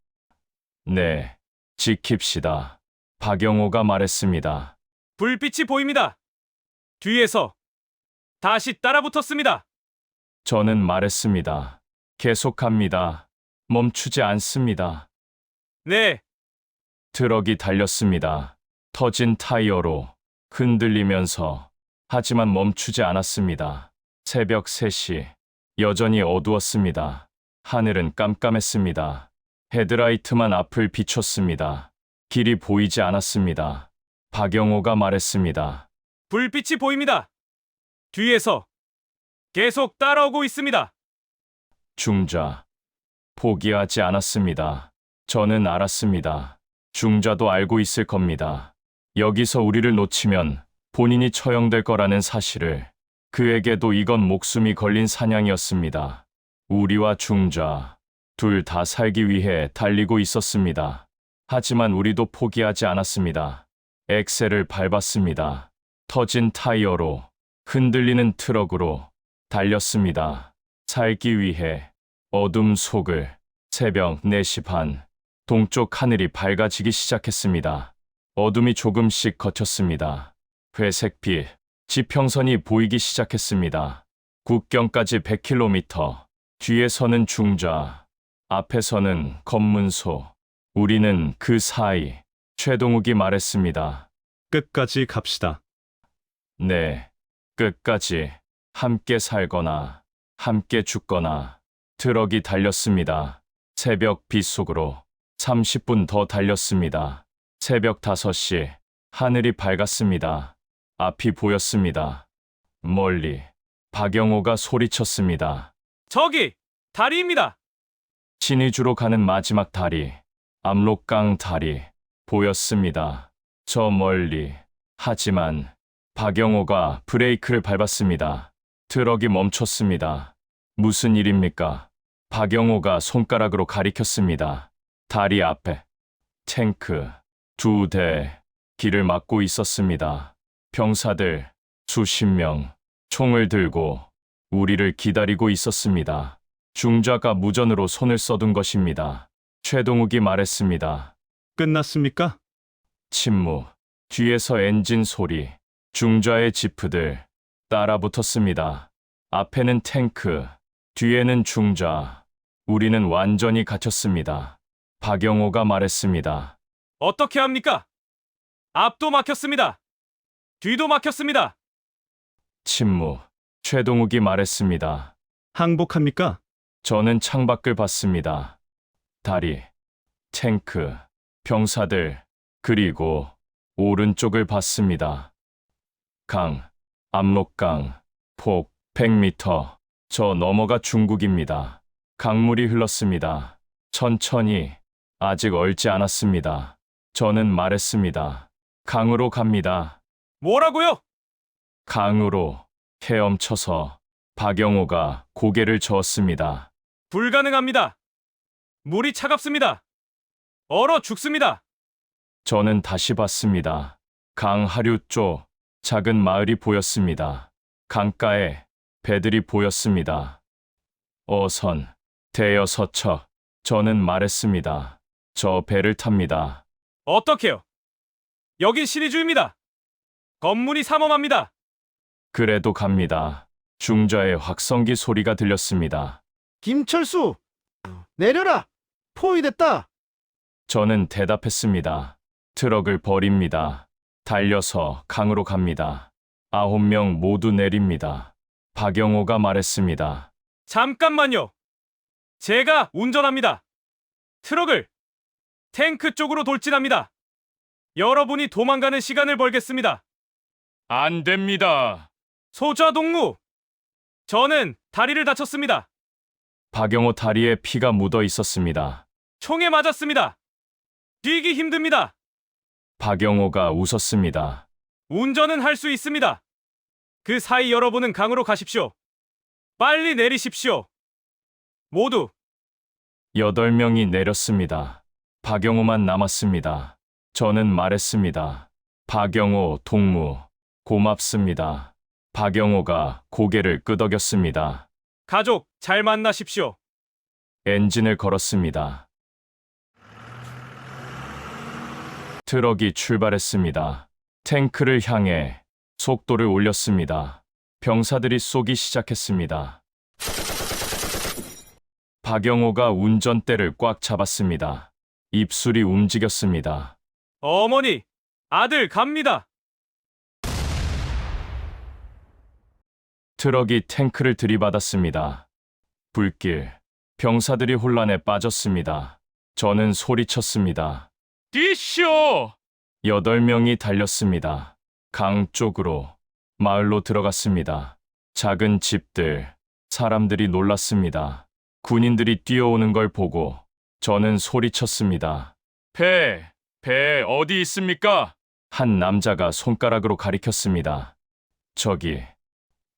네, 지킵시다. 박영호가 말했습니다. 불빛이 보입니다. 뒤에서 다시 따라붙었습니다. 저는 말했습니다. 계속합니다. 멈추지 않습니다. 네, 트럭이 달렸습니다. 터진 타이어로 흔들리면서. 하지만 멈추지 않았습니다. 새벽 3시. 여전히 어두웠습니다. 하늘은 깜깜했습니다. 헤드라이트만 앞을 비췄습니다. 길이 보이지 않았습니다. 박영호가 말했습니다. 불빛이 보입니다. 뒤에서 계속 따라오고 있습니다. 중좌. 포기하지 않았습니다. 저는 알았습니다. 중좌도 알고 있을 겁니다. 여기서 우리를 놓치면 본인이 처형될 거라는 사실을. 그에게도 이건 목숨이 걸린 사냥이었습니다. 우리와 중좌, 둘 다 살기 위해 달리고 있었습니다. 하지만 우리도 포기하지 않았습니다. 엑셀을 밟았습니다. 터진 타이어로, 흔들리는 트럭으로 달렸습니다. 살기 위해. 어둠 속을. 새벽 4시 반. 동쪽 하늘이 밝아지기 시작했습니다. 어둠이 조금씩 걷혔습니다. 회색빛, 지평선이 보이기 시작했습니다. 국경까지 100km. 뒤에서는 중좌, 앞에서는 검문소. 우리는 그 사이. 최동욱이 말했습니다. 끝까지 갑시다. 네, 끝까지. 함께 살거나, 함께 죽거나. 트럭이 달렸습니다. 새벽 빛 속으로. 30분 더 달렸습니다. 새벽 5시. 하늘이 밝았습니다. 앞이 보였습니다. 멀리. 박영호가 소리쳤습니다. 저기 다리입니다. 신의주로 가는 마지막 다리. 압록강 다리. 보였습니다. 저 멀리. 하지만 박영호가 브레이크를 밟았습니다. 트럭이 멈췄습니다. 무슨 일입니까? 박영호가 손가락으로 가리켰습니다. 다리 앞에 탱크 2대 길을 막고 있었습니다. 병사들 수십 명 총을 들고 우리를 기다리고 있었습니다. 중좌가 무전으로 손을 써둔 것입니다. 최동욱이 말했습니다. 끝났습니까? 침묵. 뒤에서 엔진 소리. 중좌의 지프들 따라 붙었습니다. 앞에는 탱크, 뒤에는 중좌. 우리는 완전히 갇혔습니다. 박영호가 말했습니다. 어떻게 합니까? 앞도 막혔습니다. 뒤도 막혔습니다. 침묵. 최동욱이 말했습니다. 항복합니까? 저는 창밖을 봤습니다. 다리, 탱크, 병사들, 그리고 오른쪽을 봤습니다. 강, 압록강, 폭 100m. 저 너머가 중국입니다. 강물이 흘렀습니다. 천천히, 아직 얼지 않았습니다. 저는 말했습니다. 강으로 갑니다. 뭐라고요? 강으로 헤엄쳐서 박영호가 고개를 저었습니다. 불가능합니다. 물이 차갑습니다. 얼어 죽습니다. 저는 다시 봤습니다. 강 하류 쪽 작은 마을이 보였습니다. 강가에 배들이 보였습니다. 어선, 대여서척. 저는 말했습니다. 저 배를 탑니다. 어떻게요? 여긴 신의주입니다. 건물이 삼엄합니다. 그래도 갑니다. 중저의 확성기 소리가 들렸습니다. 김철수, 내려라. 포위됐다. 저는 대답했습니다. 트럭을 버립니다. 달려서 강으로 갑니다. 9명 모두 내립니다. 박영호가 말했습니다. 잠깐만요. 제가 운전합니다. 트럭을 탱크 쪽으로 돌진합니다. 여러분이 도망가는 시간을 벌겠습니다. 안 됩니다. 소좌 동무. 저는 다리를 다쳤습니다. 박영호 다리에 피가 묻어 있었습니다. 총에 맞았습니다. 뛰기 힘듭니다. 박영호가 웃었습니다. 운전은 할 수 있습니다. 그 사이 여러분은 강으로 가십시오. 빨리 내리십시오. 모두 8명이 내렸습니다. 박영호만 남았습니다. 저는 말했습니다. 박영호 동무, 고맙습니다. 박영호가 고개를 끄덕였습니다. 가족 잘 만나십시오. 엔진을 걸었습니다. 트럭이 출발했습니다. 탱크를 향해 속도를 올렸습니다. 병사들이 쏘기 시작했습니다. 박영호가 운전대를 꽉 잡았습니다. 입술이 움직였습니다. 어머니, 아들 갑니다. 트럭이 탱크를 들이받았습니다. 불길, 병사들이 혼란에 빠졌습니다. 저는 소리쳤습니다. 뛰시오! 8명이 달렸습니다. 강 쪽으로, 마을로 들어갔습니다. 작은 집들, 사람들이 놀랐습니다. 군인들이 뛰어오는 걸 보고 저는 소리쳤습니다. 배 어디 있습니까? 한 남자가 손가락으로 가리켰습니다. 저기,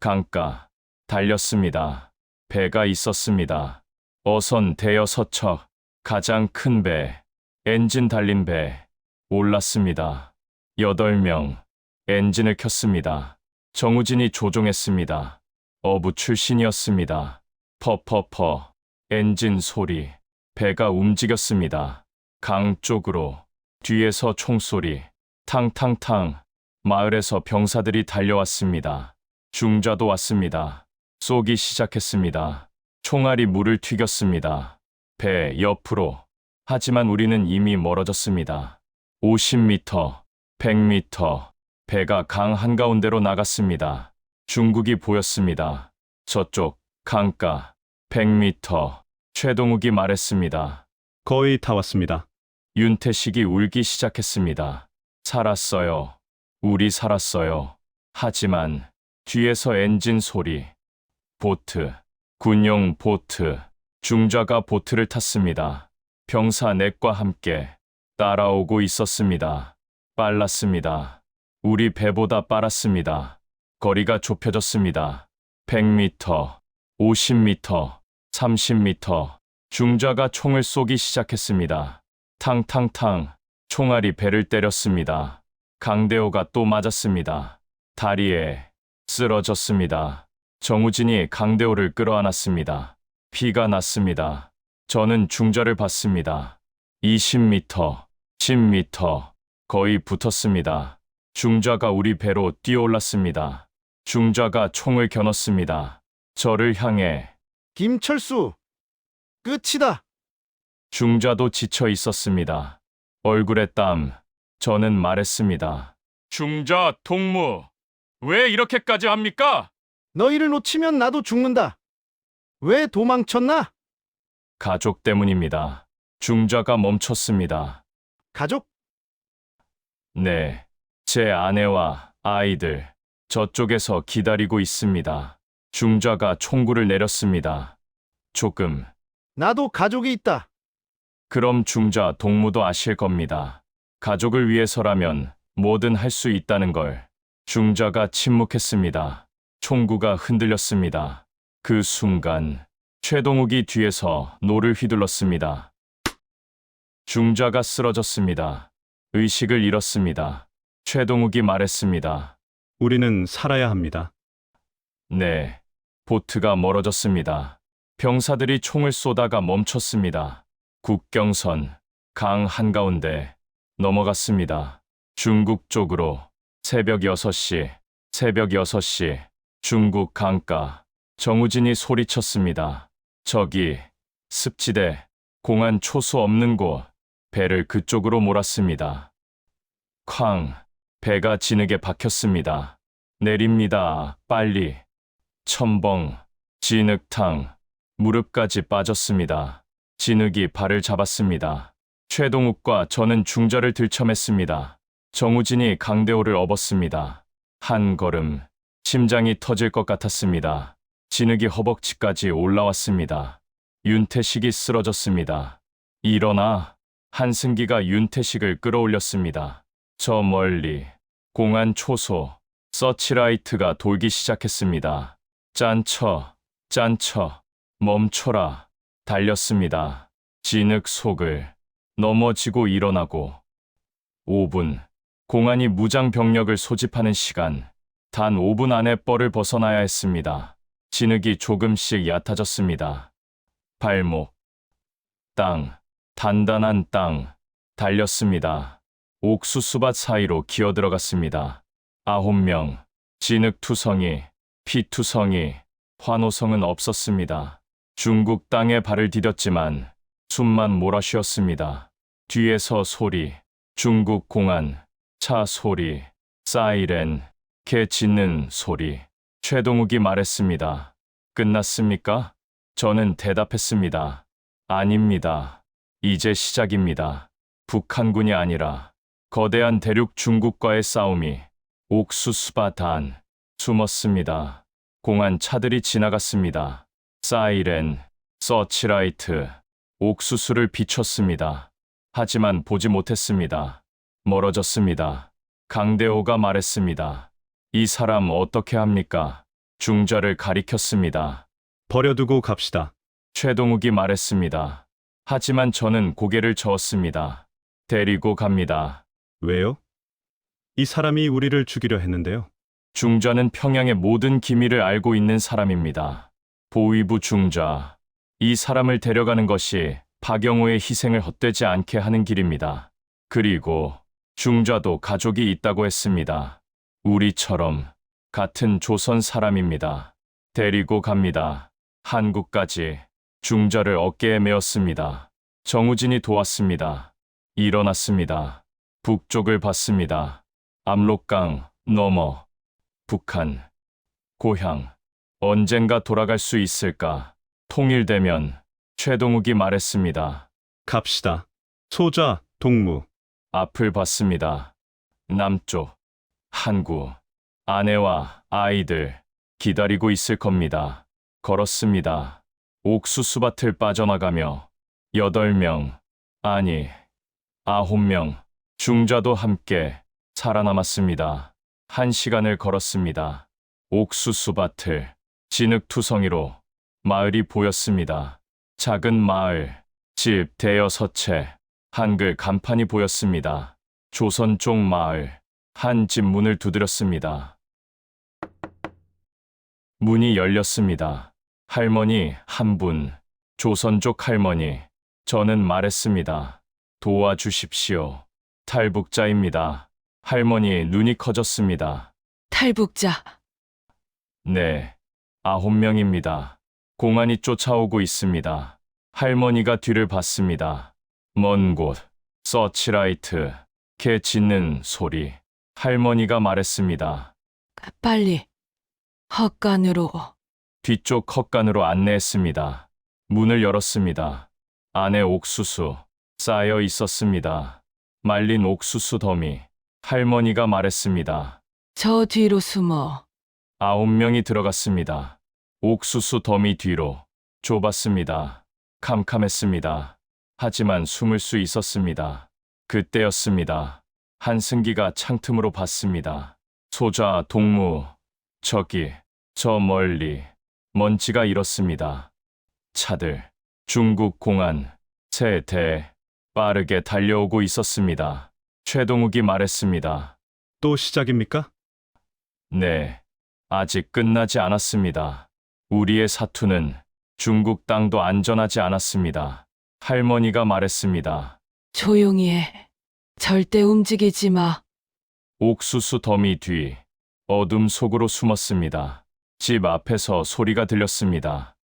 강가, 달렸습니다. 배가 있었습니다. 어선 대여서척, 가장 큰 배, 엔진 달린 배, 올랐습니다. 8명, 엔진을 켰습니다. 정우진이 조종했습니다. 어부 출신이었습니다. 퍼퍼퍼, 엔진 소리, 배가 움직였습니다. 강 쪽으로, 뒤에서 총소리, 탕탕탕, 마을에서 병사들이 달려왔습니다. 중좌도 왔습니다. 쏘기 시작했습니다. 총알이 물을 튀겼습니다. 배 옆으로. 하지만 우리는 이미 멀어졌습니다. 50m, 100m, 배가 강 한가운데로 나갔습니다. 중국이 보였습니다. 저쪽, 강가, 100m, 최동욱이 말했습니다. 거의 다 왔습니다. 윤태식이 울기 시작했습니다. 살았어요. 우리 살았어요. 하지만 뒤에서 엔진 소리. 보트, 군용 보트, 중좌가 보트를 탔습니다. 병사 넷과 함께 따라오고 있었습니다. 빨랐습니다. 우리 배보다 빨랐습니다. 거리가 좁혀졌습니다. 100m, 50m, 30m. 중좌가 총을 쏘기 시작했습니다. 탕탕탕, 총알이 배를 때렸습니다. 강대호가 또 맞았습니다. 다리에 쓰러졌습니다. 정우진이 강대호를 끌어안았습니다. 피가 났습니다. 저는 중좌를 봤습니다. 20m, 10m, 거의 붙었습니다. 중좌가 우리 배로 뛰어올랐습니다. 중좌가 총을 겨눴습니다. 저를 향해. 김철수, 끝이다. 중좌도 지쳐 있었습니다. 얼굴에 땀. 저는 말했습니다. 중좌 동무, 왜 이렇게까지 합니까? 너희를 놓치면 나도 죽는다. 왜 도망쳤나? 가족 때문입니다. 중자가 멈췄습니다. 가족? 네, 제 아내와 아이들 저쪽에서 기다리고 있습니다. 중자가 총구를 내렸습니다. 조금. 나도 가족이 있다. 그럼 중자 동무도 아실 겁니다. 가족을 위해서라면 뭐든 할 수 있다는 걸. 중자가 침묵했습니다. 총구가 흔들렸습니다. 그 순간 최동욱이 뒤에서 노를 휘둘렀습니다. 중자가 쓰러졌습니다. 의식을 잃었습니다. 최동욱이 말했습니다. 우리는 살아야 합니다. 네, 보트가 멀어졌습니다. 병사들이 총을 쏘다가 멈췄습니다. 국경선, 강 한가운데 넘어갔습니다. 중국 쪽으로 새벽 6시, 중국 강가. 정우진이 소리쳤습니다. 저기, 습지대, 공안 초소 없는 곳, 배를 그쪽으로 몰았습니다. 쾅, 배가 진흙에 박혔습니다. 내립니다, 빨리. 첨벙, 진흙탕, 무릎까지 빠졌습니다. 진흙이 발을 잡았습니다. 최동욱과 저는 중자를 들쳐맸습니다. 정우진이 강대호를 업었습니다. 한 걸음, 심장이 터질 것 같았습니다. 진흙이 허벅지까지 올라왔습니다. 윤태식이 쓰러졌습니다. 일어나. 한승기가 윤태식을 끌어올렸습니다. 저 멀리 공안 초소, 서치라이트가 돌기 시작했습니다. 짠쳐, 멈춰라. 달렸습니다. 진흙 속을 넘어지고 일어나고. 5분. 공안이 무장 병력을 소집하는 시간. 단 5분 안에 뻘을 벗어나야 했습니다. 진흙이 조금씩 얕아졌습니다. 발목, 땅, 단단한 땅. 달렸습니다. 옥수수밭 사이로 기어들어갔습니다. 9명, 진흙투성이, 피투성이, 환호성은 없었습니다. 중국 땅에 발을 디뎠지만 숨만 몰아쉬었습니다. 뒤에서 소리, 중국 공안, 차 소리, 사이렌, 개 짖는 소리. 최동욱이 말했습니다. 끝났습니까? 저는 대답했습니다. 아닙니다. 이제 시작입니다. 북한군이 아니라 거대한 대륙 중국과의 싸움이 옥수수밭 안 숨었습니다. 공안 차들이 지나갔습니다. 사이렌, 서치라이트, 옥수수를 비췄습니다. 하지만 보지 못했습니다. 멀어졌습니다. 강대호가 말했습니다. 이 사람 어떻게 합니까? 중자를 가리켰습니다. 버려두고 갑시다. 최동욱이 말했습니다. 하지만 저는 고개를 저었습니다. 데리고 갑니다. 왜요? 이 사람이 우리를 죽이려 했는데요. 중자는 평양의 모든 기밀을 알고 있는 사람입니다. 보위부 중자. 이 사람을 데려가는 것이 박영호의 희생을 헛되지 않게 하는 길입니다. 그리고 중자도 가족이 있다고 했습니다. 우리처럼 같은 조선 사람입니다. 데리고 갑니다. 한국까지. 중자를 어깨에 메었습니다. 정우진이 도왔습니다. 일어났습니다. 북쪽을 봤습니다. 압록강 넘어. 북한. 고향. 언젠가 돌아갈 수 있을까? 통일되면. 최동욱이 말했습니다. 갑시다. 소자, 동무. 앞을 봤습니다. 남쪽. 한구. 아내와 아이들 기다리고 있을 겁니다. 걸었습니다. 옥수수밭을 빠져나가며 8명, 아니 9명, 중자도 함께 살아남았습니다. 1시간을 걸었습니다. 옥수수밭을 진흙투성이로 마을이 보였습니다. 작은 마을, 집 대여섯 채, 한글 간판이 보였습니다. 조선 쪽 마을, 한 집 문을 두드렸습니다. 문이 열렸습니다. 할머니 한 분, 조선족 할머니. 저는 말했습니다. 도와주십시오. 탈북자입니다. 할머니 눈이 커졌습니다. 탈북자. 네, 9명입니다. 공안이 쫓아오고 있습니다. 할머니가 뒤를 봤습니다. 먼 곳, 서치라이트, 개 짖는 소리. 할머니가 말했습니다. 빨리 헛간으로. 뒤쪽 헛간으로 안내했습니다. 문을 열었습니다. 안에 옥수수, 쌓여 있었습니다. 말린 옥수수 더미. 할머니가 말했습니다. 저 뒤로 숨어. 9명이 들어갔습니다. 옥수수 더미 뒤로. 좁았습니다. 캄캄했습니다. 하지만 숨을 수 있었습니다. 그때였습니다. 한승기가 창틈으로 봤습니다. 소자, 동무, 저기, 저 멀리, 먼지가 일었습니다. 차들, 중국 공안, 세 대, 빠르게 달려오고 있었습니다. 최동욱이 말했습니다. 또 시작입니까? 네, 아직 끝나지 않았습니다. 우리의 사투는 중국 땅도 안전하지 않았습니다. 할머니가 말했습니다. 조용히 해. 절대 움직이지 마. 옥수수 더미 뒤, 어둠 속으로 숨었습니다. 집 앞에서 소리가 들렸습니다.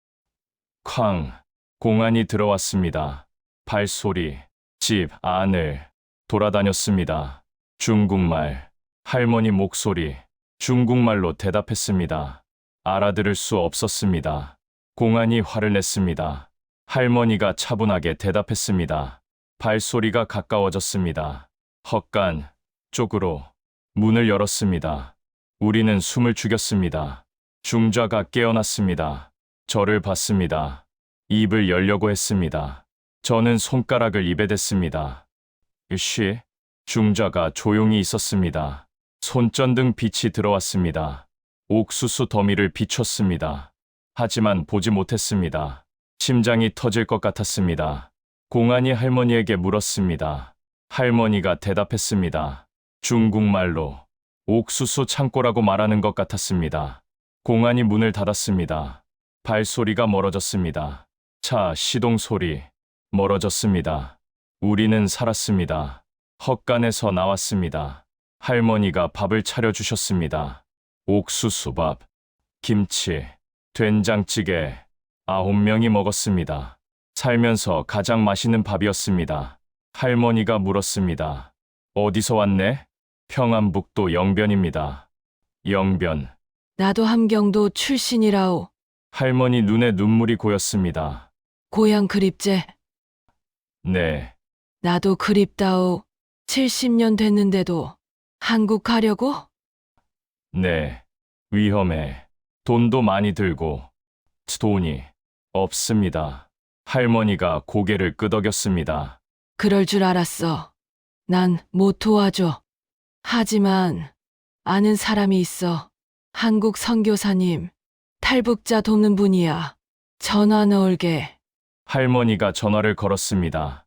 쾅, 공안이 들어왔습니다. 발소리, 집 안을 돌아다녔습니다. 중국말, 할머니 목소리, 중국말로 대답했습니다. 알아들을 수 없었습니다. 공안이 화를 냈습니다. 할머니가 차분하게 대답했습니다. 발소리가 가까워졌습니다. 헛간 쪽으로 문을 열었습니다. 우리는 숨을 죽였습니다. 중자가 깨어났습니다. 저를 봤습니다. 입을 열려고 했습니다. 저는 손가락을 입에 댔습니다. 쉬. 중자가 조용히 있었습니다. 손전등 빛이 들어왔습니다. 옥수수 더미를 비췄습니다. 하지만 보지 못했습니다. 심장이 터질 것 같았습니다. 공안이 할머니에게 물었습니다. 할머니가 대답했습니다. 중국말로 옥수수 창고라고 말하는 것 같았습니다. 공안이 문을 닫았습니다. 발소리가 멀어졌습니다. 차 시동 소리 멀어졌습니다. 우리는 살았습니다. 헛간에서 나왔습니다. 할머니가 밥을 차려주셨습니다. 옥수수밥, 김치, 된장찌개 9명이 먹었습니다. 살면서 가장 맛있는 밥이었습니다. 할머니가 물었습니다. 어디서 왔네? 평안북도 영변입니다. 영변. 나도 함경도 출신이라오. 할머니 눈에 눈물이 고였습니다. 고향 그립제. 네, 나도 그립다오. 70년 됐는데도 한국 가려고? 네. 위험해. 돈도 많이 들고 돈이 없습니다. 할머니가 고개를 끄덕였습니다. 그럴 줄 알았어. 난 못 도와줘. 하지만 아는 사람이 있어. 한국 선교사님, 탈북자 돕는 분이야. 전화 넣을게. 할머니가 전화를 걸었습니다.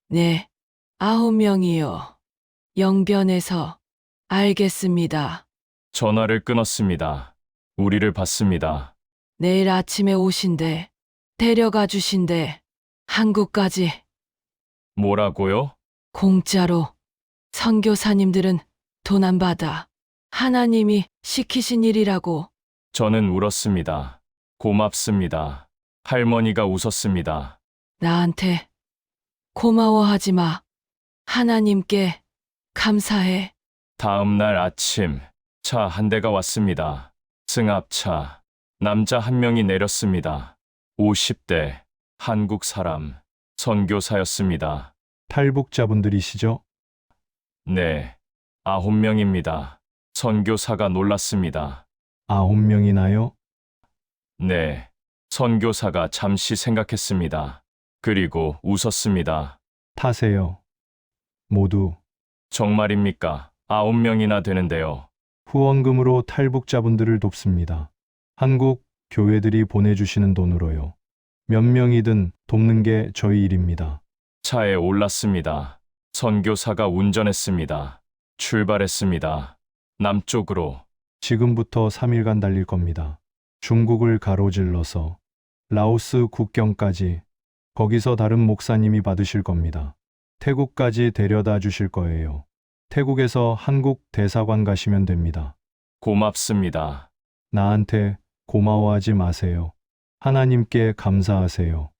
네, 9명이요. 영변에서. 알겠습니다. 전화를 끊었습니다. 우리를 봤습니다. 내일 아침에 오신대. 데려가 주신대. 한국까지. 뭐라고요? 공짜로. 선교사님들은 돈 안 받아. 하나님이 시키신 일이라고. 저는 울었습니다. 고맙습니다. 할머니가 웃었습니다. 나한테 고마워하지 마. 하나님께 감사해. 다음 날 아침, 차 한 대가 왔습니다. 승합차. 남자 한 명이 내렸습니다. 50대, 한국 사람, 선교사였습니다. 탈북자분들이시죠? 네, 9명입니다. 선교사가 놀랐습니다. 9명이나요? 네, 선교사가 잠시 생각했습니다. 그리고 웃었습니다. 타세요. 모두 정말입니까? 9명이나 되는데요. 후원금으로 탈북자분들을 돕습니다. 한국 교회들이 보내주시는 돈으로요. 몇 명이든 돕는 게 저희 일입니다. 차에 올랐습니다. 선교사가 운전했습니다. 출발했습니다. 남쪽으로. 지금부터 3일간 달릴 겁니다. 중국을 가로질러서 라오스 국경까지. 거기서 다른 목사님이 받으실 겁니다. 태국까지 데려다 주실 거예요. 태국에서 한국 대사관 가시면 됩니다. 고맙습니다. 나한테 고마워하지 마세요. 하나님께 감사하세요.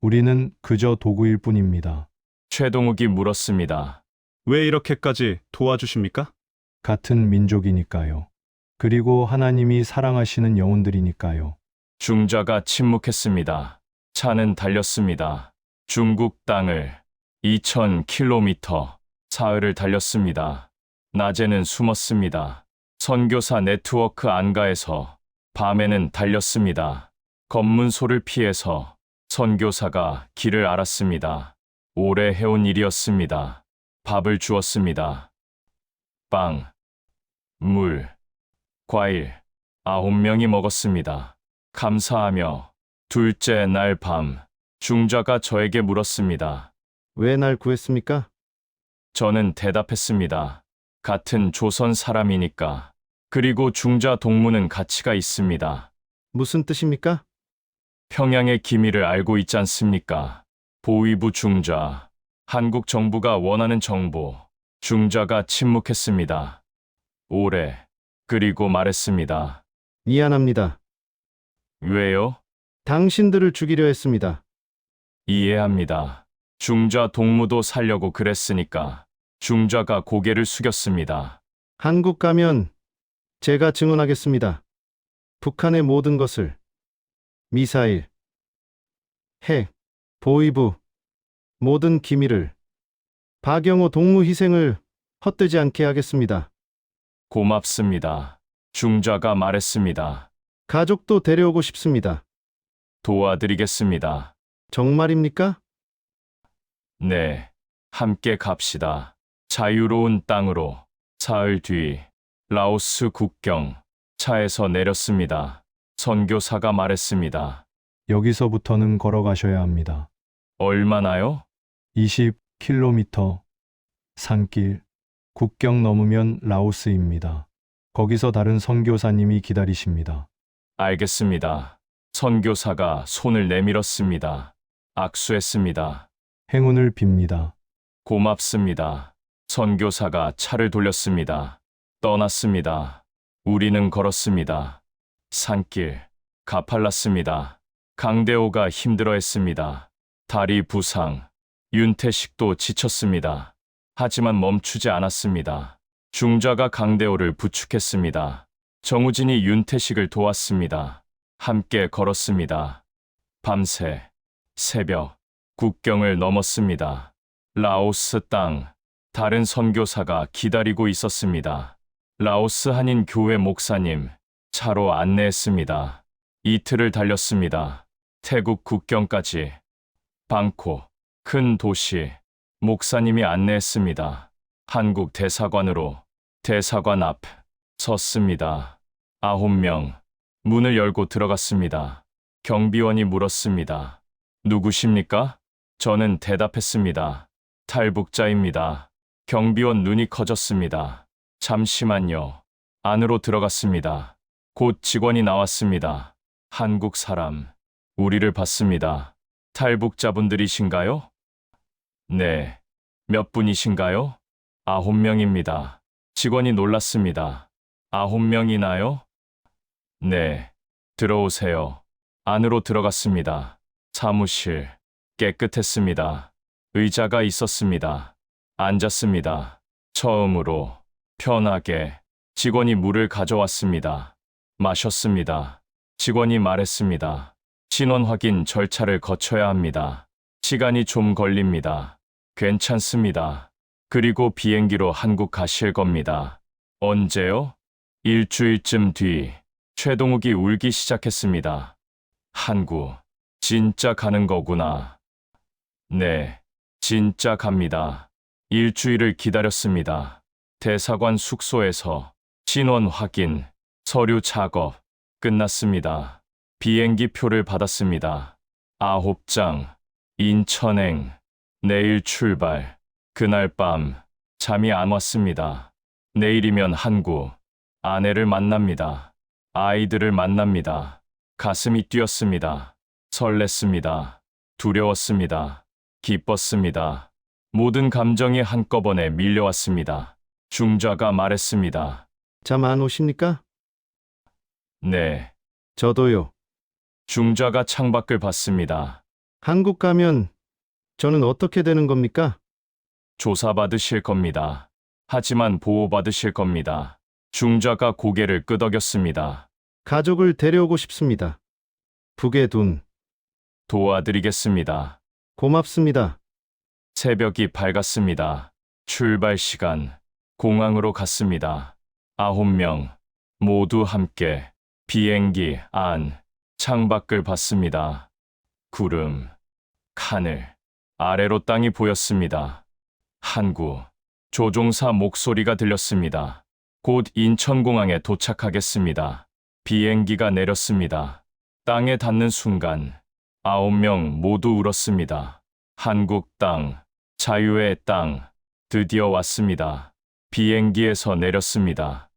우리는 그저 도구일 뿐입니다. 최동욱이 물었습니다. 왜 이렇게까지 도와주십니까? 같은 민족이니까요. 그리고 하나님이 사랑하시는 영혼들이니까요. 중자가 침묵했습니다. 차는 달렸습니다. 중국 땅을 2000km 사흘을 달렸습니다. 낮에는 숨었습니다. 선교사 네트워크 안가에서 밤에는 달렸습니다. 검문소를 피해서 선교사가 길을 알았습니다. 오래 해온 일이었습니다. 밥을 주었습니다. 빵, 물, 과일 9명이 먹었습니다. 감사하며 둘째 날 밤 중자가 저에게 물었습니다. 왜 날 구했습니까? 저는 대답했습니다. 같은 조선 사람이니까. 그리고 중자 동무는 가치가 있습니다. 무슨 뜻입니까? 평양의 기밀을 알고 있지 않습니까? 보위부 중자, 한국 정부가 원하는 정보. 중자가 침묵했습니다. 오래. 그리고 말했습니다. 미안합니다. 왜요? 당신들을 죽이려 했습니다. 이해합니다. 중자 동무도 살려고 그랬으니까. 중자가 고개를 숙였습니다. 한국 가면 제가 증언하겠습니다. 북한의 모든 것을. 미사일, 핵, 보위부, 모든 기밀을. 박영호 동무 희생을 헛되지 않게 하겠습니다. 고맙습니다. 중자가 말했습니다. 가족도 데려오고 싶습니다. 도와드리겠습니다. 정말입니까? 네, 함께 갑시다. 자유로운 땅으로. 사흘 뒤 라오스 국경 차에서 내렸습니다. 선교사가 말했습니다. 여기서부터는 걸어가셔야 합니다. 얼마나요? 20km 산길. 국경 넘으면 라오스입니다. 거기서 다른 선교사님이 기다리십니다. 알겠습니다. 선교사가 손을 내밀었습니다. 악수했습니다. 행운을 빕니다. 고맙습니다. 선교사가 차를 돌렸습니다. 떠났습니다. 우리는 걸었습니다. 산길, 가팔랐습니다. 강대호가 힘들어했습니다. 다리 부상, 윤태식도 지쳤습니다. 하지만 멈추지 않았습니다. 중자가 강대호를 부축했습니다. 정우진이 윤태식을 도왔습니다. 함께 걸었습니다. 밤새, 새벽, 국경을 넘었습니다. 라오스 땅, 다른 선교사가 기다리고 있었습니다. 라오스 한인 교회 목사님, 차로 안내했습니다. 이틀을 달렸습니다. 태국 국경까지. 방콕, 큰 도시, 목사님이 안내했습니다. 한국 대사관으로. 대사관 앞 섰습니다. 9명, 문을 열고 들어갔습니다. 경비원이 물었습니다. 누구십니까? 저는 대답했습니다. 탈북자입니다. 경비원 눈이 커졌습니다. 잠시만요. 안으로 들어갔습니다. 곧 직원이 나왔습니다. 한국 사람, 우리를 봤습니다. 탈북자분들이신가요? 네. 몇 분이신가요? 9명입니다. 직원이 놀랐습니다. 9명이나요? 네. 들어오세요. 안으로 들어갔습니다. 사무실, 깨끗했습니다. 의자가 있었습니다. 앉았습니다. 처음으로, 편하게, 직원이 물을 가져왔습니다. 마셨습니다. 직원이 말했습니다. 신원 확인 절차를 거쳐야 합니다. 시간이 좀 걸립니다. 괜찮습니다. 그리고 비행기로 한국 가실 겁니다. 언제요? 일주일쯤 뒤. 최동욱이 울기 시작했습니다. 한국, 진짜 가는 거구나. 네, 진짜 갑니다. 일주일을 기다렸습니다. 대사관 숙소에서 신원 확인, 서류 작업 끝났습니다. 비행기 표를 받았습니다. 9장, 인천행, 내일 출발. 그날 밤 잠이 안 왔습니다. 내일이면 한국, 아내를 만납니다. 아이들을 만납니다. 가슴이 뛰었습니다. 설렜습니다. 두려웠습니다. 기뻤습니다. 모든 감정이 한꺼번에 밀려왔습니다. 중자가 말했습니다. 잠 안 오십니까? 네. 저도요. 중자가 창밖을 봤습니다. 한국 가면 저는 어떻게 되는 겁니까? 조사받으실 겁니다. 하지만 보호받으실 겁니다. 중자가 고개를 끄덕였습니다. 가족을 데려오고 싶습니다. 북에 둔. 도와드리겠습니다. 고맙습니다. 새벽이 밝았습니다. 출발 시간. 공항으로 갔습니다. 9명 모두 함께 비행기 안 창밖을 봤습니다. 구름, 하늘, 아래로 땅이 보였습니다. 한구 조종사 목소리가 들렸습니다. 곧 인천공항에 도착하겠습니다. 비행기가 내렸습니다. 땅에 닿는 순간 9명 모두 울었습니다. 한국 땅, 자유의 땅, 드디어 왔습니다. 비행기에서 내렸습니다.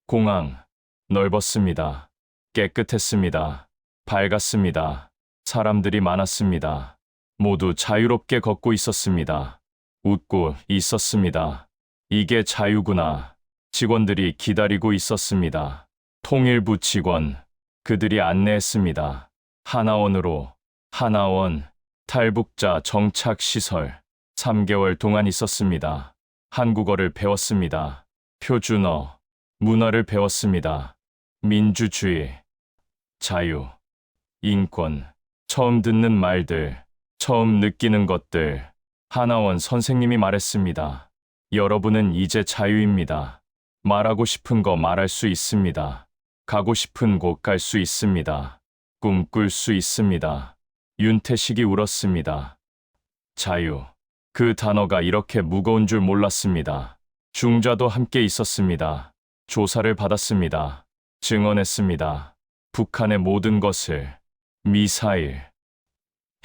공항, 넓었습니다. 깨끗했습니다. 밝았습니다. 사람들이 많았습니다. 모두 자유롭게 걷고 있었습니다. 웃고 있었습니다. 이게 자유구나. 직원들이 기다리고 있었습니다. 통일부 직원, 그들이 안내했습니다. 하나원으로, 하나원, 탈북자 정착시설, 3개월 동안 있었습니다. 한국어를 배웠습니다. 표준어, 문화를 배웠습니다. 민주주의, 자유, 인권, 처음 듣는 말들, 처음 느끼는 것들. 하나원 선생님이 말했습니다. 여러분은 이제 자유입니다. 말하고 싶은 거 말할 수 있습니다. 가고 싶은 곳 갈 수 있습니다. 꿈꿀 수 있습니다. 윤태식이 울었습니다. 자유. 그 단어가 이렇게 무거운 줄 몰랐습니다. 중자도 함께 있었습니다. 조사를 받았습니다. 증언했습니다. 북한의 모든 것을 미사일,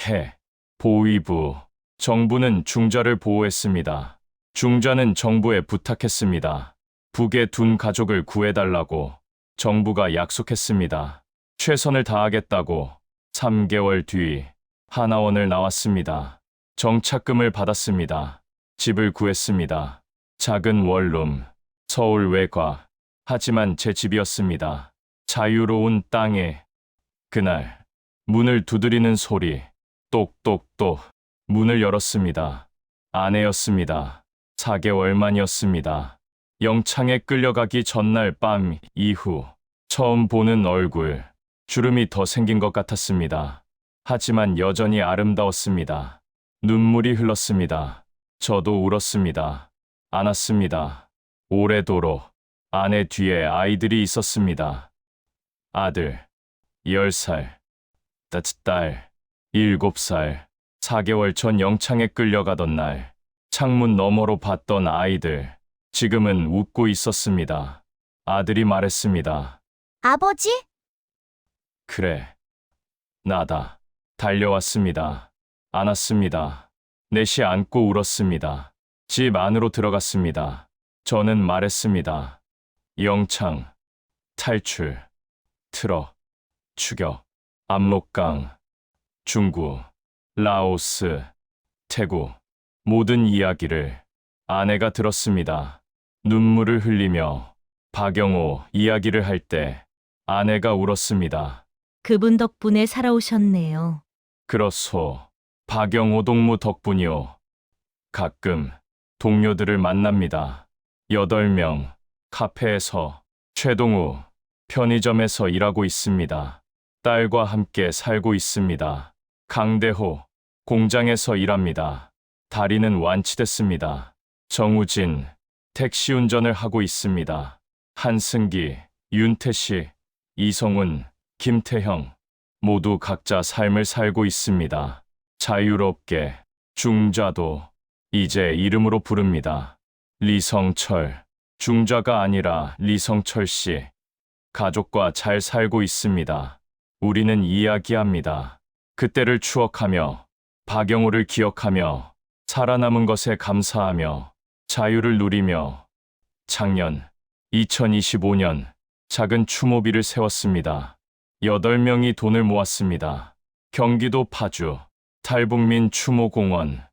해, 보위부, 정부는 중자를 보호했습니다. 중자는 정부에 부탁했습니다. 북에 둔 가족을 구해달라고 정부가 약속했습니다. 최선을 다하겠다고 3개월 뒤 하나원을 나왔습니다. 정착금을 받았습니다. 집을 구했습니다. 작은 원룸, 서울 외곽. 하지만 제 집이었습니다. 자유로운 땅에. 그날 문을 두드리는 소리, 똑똑똑. 문을 열었습니다. 아내였습니다. 4개월 만이었습니다. 영창에 끌려가기 전날 밤 이후 처음 보는 얼굴, 주름이 더 생긴 것 같았습니다. 하지만 여전히 아름다웠습니다. 눈물이 흘렀습니다. 저도 울었습니다. 안았습니다. 오래도록 아내 뒤에 아이들이 있었습니다. 아들, 10살, 딸, 7살. 4개월 전 영창에 끌려가던 날, 창문 너머로 봤던 아이들, 지금은 웃고 있었습니다. 아들이 말했습니다. 아버지? 그래, 나다. 달려왔습니다. 안았습니다. 넷이 안고 울었습니다. 집 안으로 들어갔습니다. 저는 말했습니다. 영창, 탈출, 트럭, 추격, 압록강, 중구, 라오스, 태국, 모든 이야기를 아내가 들었습니다. 눈물을 흘리며 박영호 이야기를 할 때 아내가 울었습니다. 그분 덕분에 살아오셨네요. 그렇소. 박영호 동무 덕분이요. 가끔 동료들을 만납니다. 8명, 카페에서, 최동우, 편의점에서 일하고 있습니다. 딸과 함께 살고 있습니다. 강대호, 공장에서 일합니다. 다리는 완치됐습니다. 정우진, 택시 운전을 하고 있습니다. 한승기, 윤태식, 이성훈, 김태형, 모두 각자 삶을 살고 있습니다. 자유롭게, 중자도 이제 이름으로 부릅니다. 리성철, 중자가 아니라 리성철 씨. 가족과 잘 살고 있습니다. 우리는 이야기합니다. 그때를 추억하며, 박영호를 기억하며, 살아남은 것에 감사하며, 자유를 누리며, 작년 2025년 작은 추모비를 세웠습니다. 8명이 돈을 모았습니다. 경기도 파주, 탈북민 추모공원,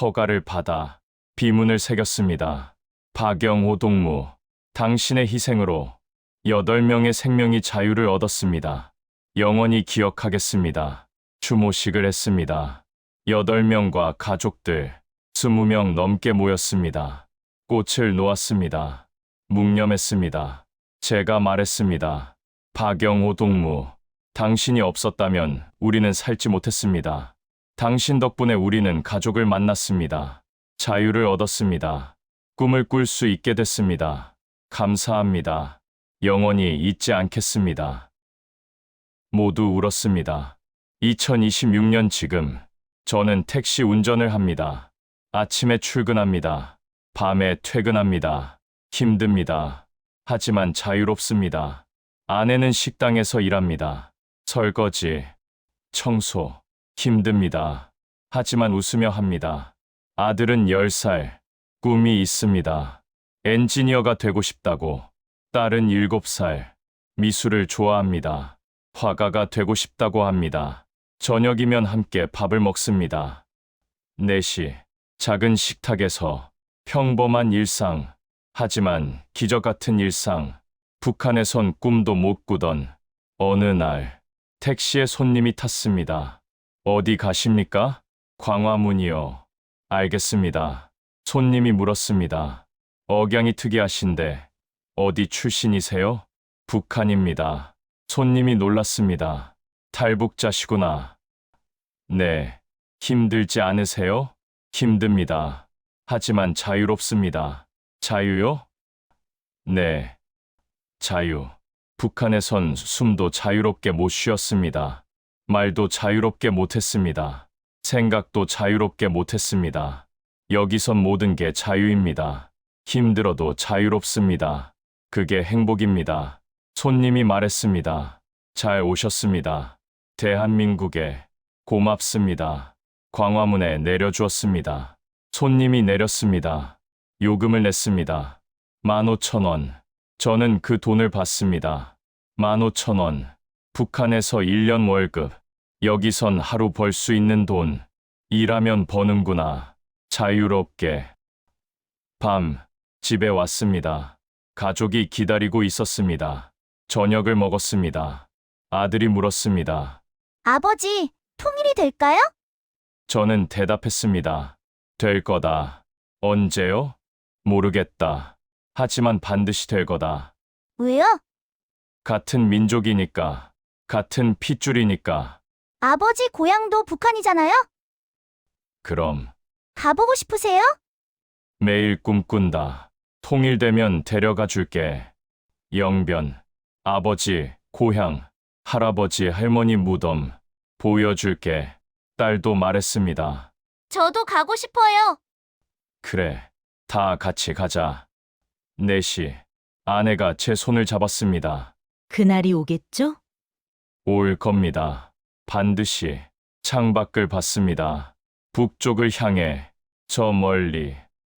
허가를 받아 비문을 새겼습니다. 박영호 동무, 당신의 희생으로 8명의 생명이 자유를 얻었습니다. 영원히 기억하겠습니다. 추모식을 했습니다. 8명과 가족들 20명 넘게 모였습니다. 꽃을 놓았습니다. 묵념했습니다. 제가 말했습니다. 박영호 동무, 당신이 없었다면 우리는 살지 못했습니다. 당신 덕분에 우리는 가족을 만났습니다. 자유를 얻었습니다. 꿈을 꿀 수 있게 됐습니다. 감사합니다. 영원히 잊지 않겠습니다. 모두 울었습니다. 2026년 지금 저는 택시 운전을 합니다. 아침에 출근합니다. 밤에 퇴근합니다. 힘듭니다. 하지만 자유롭습니다. 아내는 식당에서 일합니다. 설거지, 청소, 힘듭니다. 하지만 웃으며 합니다. 아들은 10살, 꿈이 있습니다. 엔지니어가 되고 싶다고. 딸은 7살, 미술을 좋아합니다. 화가가 되고 싶다고 합니다. 저녁이면 함께 밥을 먹습니다. 4시, 작은 식탁에서 평범한 일상, 하지만 기적 같은 일상. 북한에선 꿈도 못 꾸던 어느 날 택시에 손님이 탔습니다. 어디 가십니까? 광화문이요. 알겠습니다. 손님이 물었습니다. 억양이 특이하신데 어디 출신이세요? 북한입니다. 손님이 놀랐습니다. 탈북자시구나. 네. 힘들지 않으세요? 힘듭니다. 하지만 자유롭습니다. 자유요? 네. 자유. 북한에선 숨도 자유롭게 못 쉬었습니다. 말도 자유롭게 못했습니다. 생각도 자유롭게 못했습니다. 여기선 모든 게 자유입니다. 힘들어도 자유롭습니다. 그게 행복입니다. 손님이 말했습니다. 잘 오셨습니다. 대한민국에 고맙습니다. 광화문에 내려주었습니다. 손님이 내렸습니다. 요금을 냈습니다. 15,000원. 저는 그 돈을 받습니다. 15,000원. 북한에서 1년 월급. 여기선 하루 벌 수 있는 돈. 일하면 버는구나. 자유롭게. 밤, 집에 왔습니다. 가족이 기다리고 있었습니다. 저녁을 먹었습니다. 아들이 물었습니다. 아버지, 통일이 될까요? 저는 대답했습니다. 될 거다. 언제요? 모르겠다. 하지만 반드시 될 거다. 왜요? 같은 민족이니까. 같은 핏줄이니까. 아버지 고향도 북한이잖아요? 그럼 가보고 싶으세요? 매일 꿈꾼다. 통일되면 데려가 줄게. 영변. 아버지, 고향. 할아버지, 할머니 무덤. 보여줄게. 딸도 말했습니다. 저도 가고 싶어요. 그래. 다 같이 가자. 4시. 아내가 제 손을 잡았습니다. 그날이 오겠죠? 올 겁니다. 반드시. 창밖을 봤습니다. 북쪽을 향해 저 멀리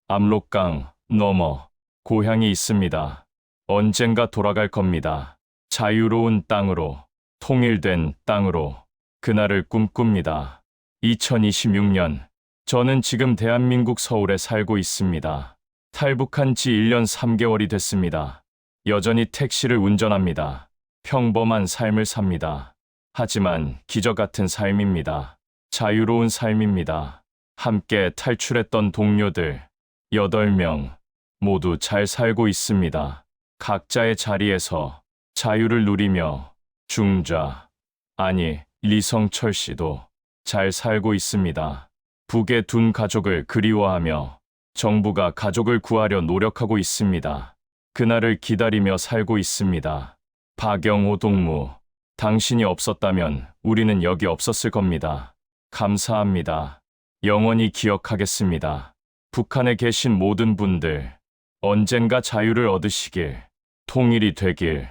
압록강 너머 고향이 있습니다. 언젠가 돌아갈 겁니다. 자유로운 땅으로, 통일된 땅으로 그날을 꿈꿉니다. 2026년 저는 지금 대한민국 서울에 살고 있습니다. 탈북한 지 1년 3개월이 됐습니다. 여전히 택시를 운전합니다. 평범한 삶을 삽니다. 하지만 기적 같은 삶입니다. 자유로운 삶입니다. 함께 탈출했던 동료들 8명 모두 잘 살고 있습니다. 각자의 자리에서 자유를 누리며 중자, 아니 리성철 씨도 잘 살고 있습니다. 북의 둔 가족을 그리워하며 정부가 가족을 구하려 노력하고 있습니다. 그날을 기다리며 살고 있습니다. 박영호 동무, 당신이 없었다면 우리는 여기 없었을 겁니다. 감사합니다. 영원히 기억하겠습니다. 북한에 계신 모든 분들, 언젠가 자유를 얻으시길, 통일이 되길,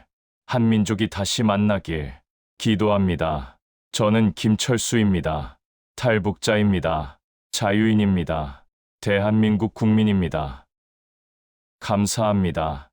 한민족이 다시 만나길 기도합니다. 저는 김철수입니다. 탈북자입니다. 자유인입니다. 대한민국 국민입니다. 감사합니다.